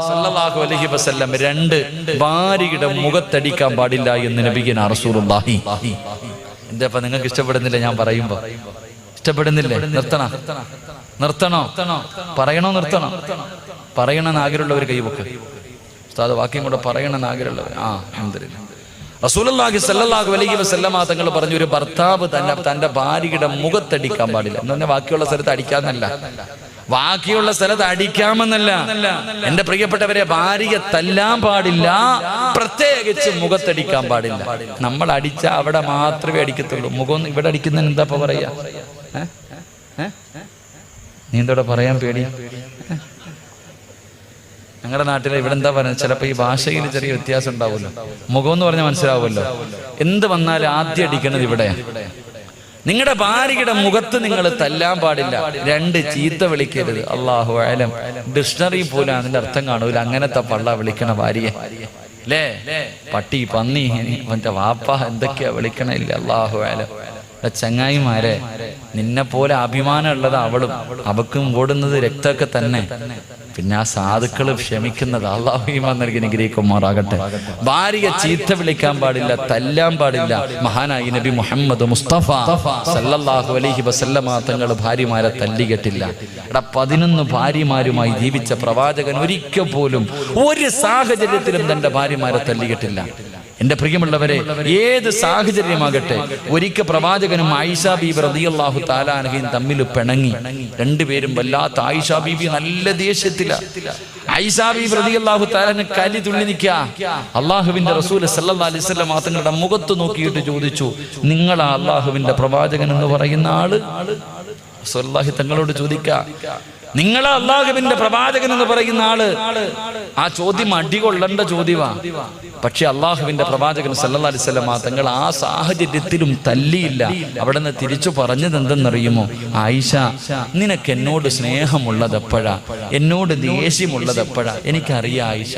സല്ലല്ലാഹു അലൈഹി വസല്ലം. 2, ഭാര്യയുടെ മുഖത്തടിക്കാൻ പാടില്ല എന്ന് നബിഗിന റസൂലുള്ളാഹി. എന്താ ഇപ്പൊ നിങ്ങൾക്ക് ഇഷ്ടപ്പെടുന്നില്ല ഞാൻ പറയുമ്പോ? ഇഷ്ടപ്പെടുന്നില്ലേ? നിർത്തണോ? പറയണോ? നിർത്തണോ? പറയണമെന്ന് ആഗ്രഹമുള്ളവർ കൈവക്ക്. ഉസ്താദ് വാക്യം കൂടെ പറയണമെന്ന് ആഗ്രഹമുള്ളവർ. അൽഹംദുലില്ലാഹ്. റസൂലുള്ളാഹി സ്വല്ലല്ലാഹു അലൈഹി വസല്ലമ തങ്ങൾ പറഞ്ഞു, ഒരു ഭർത്താവ് തന്റെ ഭാര്യയുടെ മുഖത്തടിക്കാൻ പാടില്ല എന്ന് പറഞ്ഞാൽ ബാക്കിയുള്ള സ്ഥലത്ത് അടിക്കാമെന്നല്ല, ബാക്കിയുള്ള സ്ഥലത്ത് അടിക്കാമെന്നല്ല. എന്റെ പ്രിയപ്പെട്ടവരെ, ഭാര്യയെ തല്ലാൻ പാടില്ല, പ്രത്യേകിച്ച് മുഖത്തടിക്കാൻ പാടില്ല. നമ്മൾ അടിച്ച അവിടെ മാത്രമേ അടിക്കത്തുള്ളൂ. മുഖം ഇവിടെ അടിക്കുന്നതിന് എന്താ പറയാ? നീ എന്തോടെ പറയാൻ പേടി? ഞങ്ങളുടെ നാട്ടിലെ ഇവിടെ എന്താ പറയുന്നത്, ചിലപ്പോൾ ഈ ഭാഷയിൽ ചെറിയ വ്യത്യാസം ഉണ്ടാവുമല്ലോ. മുഖം എന്ന് പറഞ്ഞാൽ മനസ്സിലാവുമല്ലോ. എന്ത് വന്നാലും ആദ്യം അടിക്കുന്നത് ഇവിടെയാണ്. നിങ്ങളുടെ ഭാര്യയുടെ മുഖത്ത് നിങ്ങൾ തല്ലാൻ പാടില്ല. 2, ചീത്ത വിളിക്കരുത്. അല്ലാഹു അലം, ഡിക്ഷണറി പോലും അതിന്റെ അർത്ഥം കാണൂല അങ്ങനത്തെ പള്ള വിളിക്കണ ഭാര്യയെ അല്ലേ. പട്ടി, പന്നി, മറ്റേ വാപ്പ എന്തൊക്കെയാ വിളിക്കണില്ല. അല്ലാഹു അലം. ചങ്ങായിമാരെ, നിന്നെ പോലെ അഭിമാനം ഉള്ളത് അവളും, അവക്കും ഓടുന്നത് രക്തമൊക്കെ തന്നെ. പിന്നെ ആ സാധുക്കള് ക്ഷമിക്കുന്നത്. അല്ലാഹു ഈമാൻ നൽകി അനുഗ്രഹിക്കുമാറാകട്ടെ. ഭാര്യയെ ചീത്ത വിളിക്കാൻ പാടില്ല, തല്ലാൻ പാടില്ല. മഹാനായി നബി മുഹമ്മദ് മുസ്തഫ സല്ലല്ലാഹു അലൈഹി വസല്ലമ തങ്ങൾ ഭാര്യമാരെ തല്ലികെട്ടില്ല. 11 ഭാര്യമാരുമായി ജീവിച്ച പ്രവാചകൻ ഒരിക്കൽ പോലും ഒരു സാഹചര്യത്തിലും തന്റെ ഭാര്യമാരെ തല്ലികെട്ടില്ല. എന്റെ പ്രിയമുള്ളവരെ, ഏത് സാഹചര്യമാകട്ടെ, ഒരിക്കൽ പ്രവാചകനും ആയിഷ ബീബി റളിയല്ലാഹു തആല അൻഹയും തമ്മിൽ പിണങ്ങി. 2 പേരും വല്ലാത്ത, ആയിഷ ബീബി നല്ല ദേഷ്യത്തില. ആയിഷ ബീബി റളിയല്ലാഹു തആല കലി തുള്ളി നിൽക്കുക. അള്ളാഹുവിന്റെ റസൂൽ സല്ലല്ലാഹു അലൈഹി വസല്ലം തങ്ങളുടെ മുഖത്ത് നോക്കിയിട്ട് ചോദിച്ചു, നിങ്ങളാ അള്ളാഹുവിന്റെ പ്രവാചകൻ എന്ന് പറയുന്ന ആള്? റസൂലുള്ളാഹി തങ്ങളോട് ചോദിക്കുക, നിങ്ങളാ അള്ളാഹുവിന്റെ പ്രവാചകൻ എന്ന് പറയുന്ന ആള്? ആ ചോദ്യം അടികൊള്ളേണ്ട ചോദ്യമാ. പക്ഷെ അള്ളാഹുവിന്റെ പ്രവാചകൻ സല്ലല്ലാഹു അലൈഹി വസല്ലം തങ്ങൾ ആ സാഹചര്യത്തിലും തല്ലിയില്ല. അവിടെ നിന്ന് തിരിച്ചു പറഞ്ഞത് എന്തെന്നറിയുമോ? ആയിഷ, നിനക്ക് എന്നോട് സ്നേഹമുള്ളത് എപ്പോഴാ, എന്നോട് ദേഷ്യമുള്ളത് എപ്പോഴാ? എനിക്കറിയാം ആയിഷ,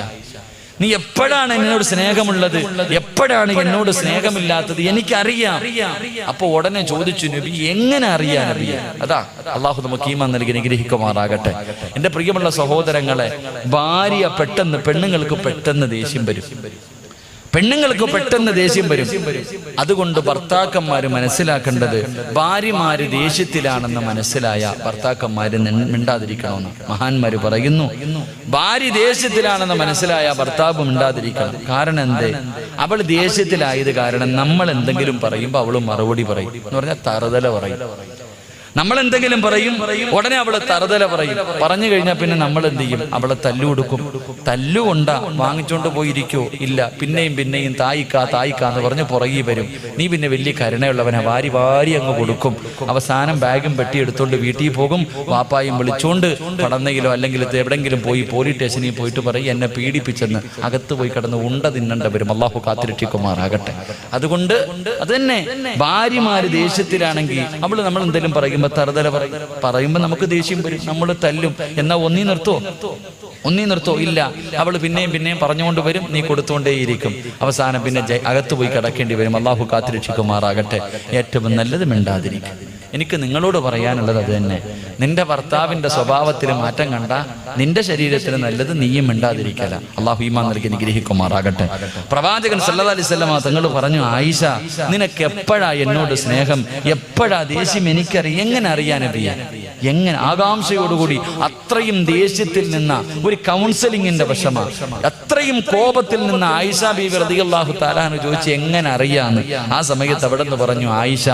നീ എപ്പോഴാണ് എന്നോട് സ്നേഹമുള്ളത്, എപ്പോഴാണ് എന്നോട് സ്നേഹമില്ലാത്തത്, എനിക്കറിയാം. അപ്പൊ ഉടനെ ചോദിച്ചു, നബി എങ്ങനെ അറിയാൻ നബിയെ? അതാ അള്ളാഹു നമുക്ക് ഈമാൻ നൽകി അനുഗ്രഹിക്കുമാറാകട്ടെ. എന്റെ പ്രിയമുള്ള സഹോദരങ്ങളെ, ഭാര്യ പെട്ടെന്ന്, പെണ്ണുങ്ങൾക്ക് പെട്ടെന്ന് ദേഷ്യം വരും. പെണ്ണുങ്ങൾക്ക് പെട്ടെന്ന് ദേഷ്യം വരും. അതുകൊണ്ട് ഭർത്താക്കന്മാര് മനസ്സിലാക്കേണ്ടത്, ഭാര്യമാര് ദേഷ്യത്തിലാണെന്ന് മനസ്സിലായ ഭർത്താക്കന്മാര് മിണ്ടാതിരിക്കണമെന്ന് മഹാന്മാര് പറയുന്നു. ഭാര്യ ദേഷ്യത്തിലാണെന്ന് മനസ്സിലായ ഭർത്താവ് മിണ്ടാതിരിക്കണം. കാരണം എന്തേ? അവൾ ദേഷ്യത്തിലായത് കാരണം നമ്മൾ എന്തെങ്കിലും പറയുമ്പോൾ അവള് മറുപടി പറയും. എന്ന് പറഞ്ഞാൽ തറുതല പറയും. നമ്മൾ എന്തെങ്കിലും പറയും, ഉടനെ അവള് തറുതല പറയും. പറഞ്ഞു കഴിഞ്ഞാൽ പിന്നെ നമ്മൾ എന്ത് ചെയ്യും? അവളെ തല്ലുകൊടുക്കും. തല്ലുകൊണ്ടാ വാങ്ങിച്ചോണ്ട് പോയിരിക്കോ? ഇല്ല. പിന്നെയും തായിക്കാന്ന് പറഞ്ഞ് പുറകെ വരും. നീ പിന്നെ വലിയ കരുണയുള്ളവനെ, വാരി അങ്ങ് കൊടുക്കും. അവസാനം ബാഗും പെട്ടി എടുത്തോണ്ട് വീട്ടിൽ പോകും. വാപ്പായും വിളിച്ചോണ്ട് പടന്നയിലോ അല്ലെങ്കിൽ എവിടെങ്കിലും പോയി പോലീസ് സ്റ്റേഷനിൽ പോയിട്ട് പറയും, എന്നെ പീഡിപ്പിച്ചെന്ന്. അകത്ത് പോയി കിടന്ന് ഉണ്ട തിന്നണ്ട വരും. അള്ളാഹു കാത്തിരക്ഷിക്കുമാറാകട്ടെ. അതുകൊണ്ട് അത് തന്നെ, ഭാര്യമാര് ദേഷ്യത്തിലാണെങ്കിൽ നമ്മൾ എന്തെങ്കിലും പറയും, തറുതല പറയുമ്പോ നമുക്ക് ദേഷ്യം വരും, നമ്മൾ തല്ലും. എന്നാ ഒന്നീ നിർത്തുവോ? ഒന്നീ നിർത്തോ? ഇല്ല. അവൾ പിന്നെയും പറഞ്ഞുകൊണ്ട് വരും, നീ കൊടുത്തുകൊണ്ടേയിരിക്കും. അവസാനം പിന്നെ അകത്ത് പോയി കിടക്കേണ്ടി വരും. അള്ളാഹു കാത്തിരക്ഷിക്കുമാറാകട്ടെ. ഏറ്റവും നല്ലത് മിണ്ടാതിരിക്കും. എനിക്ക് നിങ്ങളോട് പറയാനുള്ളത് അത് തന്നെ. നിന്റെ ഭർത്താവിന്റെ സ്വഭാവത്തിൽ മാറ്റം കണ്ട നിന്റെ ശരീരത്തിന് നല്ലത് നീയും മിണ്ടാതിരിക്കല. അള്ളാഹു ഈമാൻ നൽകി നിഗ്രഹിക്കുമാറാകട്ടെ. പ്രവാചകൻ സല്ലല്ലാഹു അലൈഹി വസല്ലം തങ്ങൾ പറഞ്ഞു, ആയിഷ, നിനക്ക് എപ്പോഴാ എന്നോട് സ്നേഹം, എപ്പോഴാ ദേഷ്യം എനിക്കറിയാം. എങ്ങനെ അറിയാൻ നബിയെ? എങ്ങനെ? ആകാംക്ഷയോടുകൂടി അത്രയും ദേഷ്യത്തിൽ നിന്ന ഒരു കൗൺസിലിങ്ങിന്റെ വശമാണ്, അത്രയും കോപത്തിൽ നിന്ന് ആയിഷ ബീവി റളിയല്ലാഹു തആല അൻഹ ചോദിച്ചു, എങ്ങനെ അറിയാന്ന്. ആ സമയത്ത് അവിടെ നിന്ന് പറഞ്ഞു, ആയിഷ,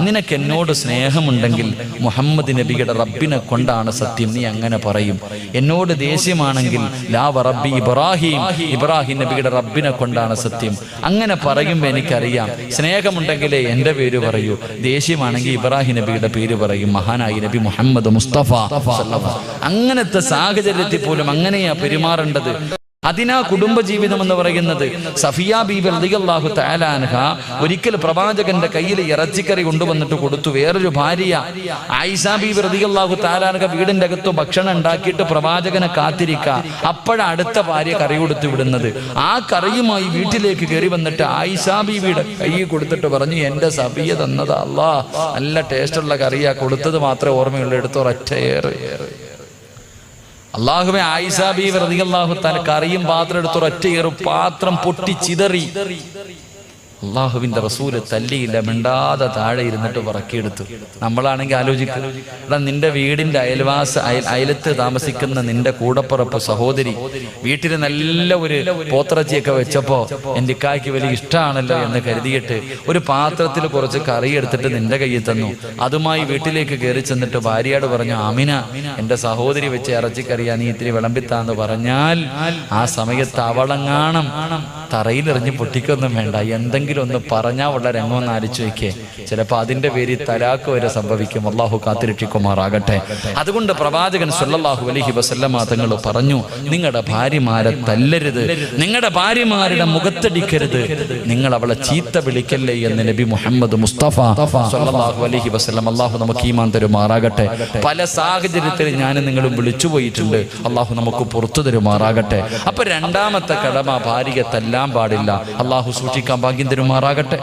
നിനക്ക് എന്നോട് സ്നേഹമുണ്ടെങ്കിൽ മുഹമ്മദ് നബിയുടെ റബ്ബിനെ കൊണ്ടാണ് സത്യം, നീ അങ്ങനെ പറയും. എന്നോട് ദേഷ്യമാണെങ്കിൽ ലാ റബ്ബി ഇബ്രാഹിം, ഇബ്രാഹിം നബിയുടെ റബ്ബിനെ കൊണ്ടാണ് സത്യം. അങ്ങനെ പറയുമ്പോൾ എനിക്കറിയാം. സ്നേഹമുണ്ടെങ്കിലേ എൻ്റെ പേര് പറയൂ, ദേഷ്യമാണെങ്കിൽ ഇബ്രാഹിം നബിയുടെ പേര് പറയും. മഹാനായി നബി മുഹമ്മദ് മുസ്തഫ. അങ്ങനത്തെ സാഹചര്യത്തിൽ പോലും അങ്ങനെയാ പെരുമാറേണ്ടത്. അതിനാ കുടുംബജീവിതം എന്ന് പറയുന്നത്. സഫിയ ബീബി റളിയല്ലാഹു തആല അൻഹ ഒരിക്കൽ പ്രവാചകന്റെ കയ്യിൽ ഇറച്ചിക്കറി കൊണ്ടുവന്നിട്ട് കൊടുത്തു. വേറൊരു ഭാര്യ ആയിഷ ബീബി റളിയല്ലാഹു തആല അൻഹ വീടിന്റെ അകത്ത് ഭക്ഷണം ഉണ്ടാക്കിയിട്ട് പ്രവാചകനെ കാത്തിരിക്കുക. അപ്പോഴാണ് അടുത്ത ഭാര്യ കറി കൊടുത്തു വിടുന്നത്. ആ കറിയുമായി വീട്ടിലേക്ക് കയറി വന്നിട്ട് ആയിഷ ബീബിയുടെ കൈ കൊടുത്തിട്ട് പറഞ്ഞു, എന്റെ സഫിയ തന്നത് അല്ലാ, നല്ല ടേസ്റ്റുള്ള കറിയാ, കൊടുത്തത് മാത്രമേ ഓർമ്മയുള്ളൂ, എടുത്തോ ഒറ്റയേറെ. അള്ളാഹുവേ, ആയിഷ ബീവി റളിയല്ലാഹു തആല കറിയും പാത്രം എടുത്തു, ഒറ്റയേറും പാത്രം പൊട്ടി ചിതറി. അള്ളാഹുവിന്റെ റസൂല് തല്ലിയില്ല, മിണ്ടാതെ താഴെ ഇരുന്നിട്ട് പറക്കിയെടുത്തു. നമ്മളാണെങ്കിൽ ആലോചിക്കും, എടാ നിന്റെ വീടിന്റെ അയലത്ത് താമസിക്കുന്ന നിന്റെ കൂടപ്പുറപ്പ് സഹോദരി വീട്ടിൽ നല്ല ഒരു പോത്തിറച്ചിയൊക്കെ വെച്ചപ്പോ എൻ്റെ ഇക്കായ്ക്ക് വലിയ ഇഷ്ടമാണല്ലോ എന്ന് കരുതിയിട്ട് ഒരു പാത്രത്തിൽ കുറച്ച് കറി എടുത്തിട്ട് നിന്റെ കയ്യിൽ തന്നു. അതുമായി വീട്ടിലേക്ക് കയറി ചെന്നിട്ട് ഭാര്യയോട് പറഞ്ഞു, ആമിന, എൻ്റെ സഹോദരി വെച്ച് ഇറച്ചിക്കറിയാ, നീ ഇത്തിരി വിളമ്പിത്താന്ന് പറഞ്ഞാൽ ആ സമയത്ത് അവളങ്ങാണം തറയിലെറിഞ്ഞ് പൊട്ടിക്കൊന്നും വേണ്ട, എന്തെങ്കിലും ഒന്ന് പറഞ്ഞാൽ ഉള്ള രംഗമൊന്ന് ആലോചിച്ച് വയ്ക്കേ. ചിലപ്പോൾ അതിന്റെ പേരിൽ തലാക്ക് വരെ സംഭവിക്കും. അള്ളാഹു കാത്തിരക്ഷിക്കുമാറാകട്ടെ. അതുകൊണ്ട് പ്രവാചകൻ സല്ലല്ലാഹു അലൈഹി വസല്ലമ തങ്ങൾ പറഞ്ഞു, നിങ്ങളുടെ ഭാര്യമാരെ തല്ലരുത്, നിങ്ങളുടെ ഭാര്യമാരുടെ മുഖത്തടിക്കരുത്, നിങ്ങൾ അവളെ ചീത്ത വിളിക്കല്ലേ എന്ന് നബി മുഹമ്മദ് മുസ്തഫ സല്ലല്ലാഹു അലൈഹി വസല്ലം. അള്ളാഹു നമുക്ക് ഈമാൻ തരുമാറാകട്ടെ. പല സാഹചര്യത്തിൽ ഞാനും നിങ്ങളും വിളിച്ചുപോയിട്ടുണ്ട്. അള്ളാഹു നമുക്ക് പുറത്തു തരുമാറാകട്ടെ. അപ്പൊ രണ്ടാമത്തെ കടമ, ഭാര്യയെ തല്ലാൻ പാടില്ല. അള്ളാഹു സൂക്ഷിക്കാൻ ഭാഗ്യം തരുമാറാകട്ടെ.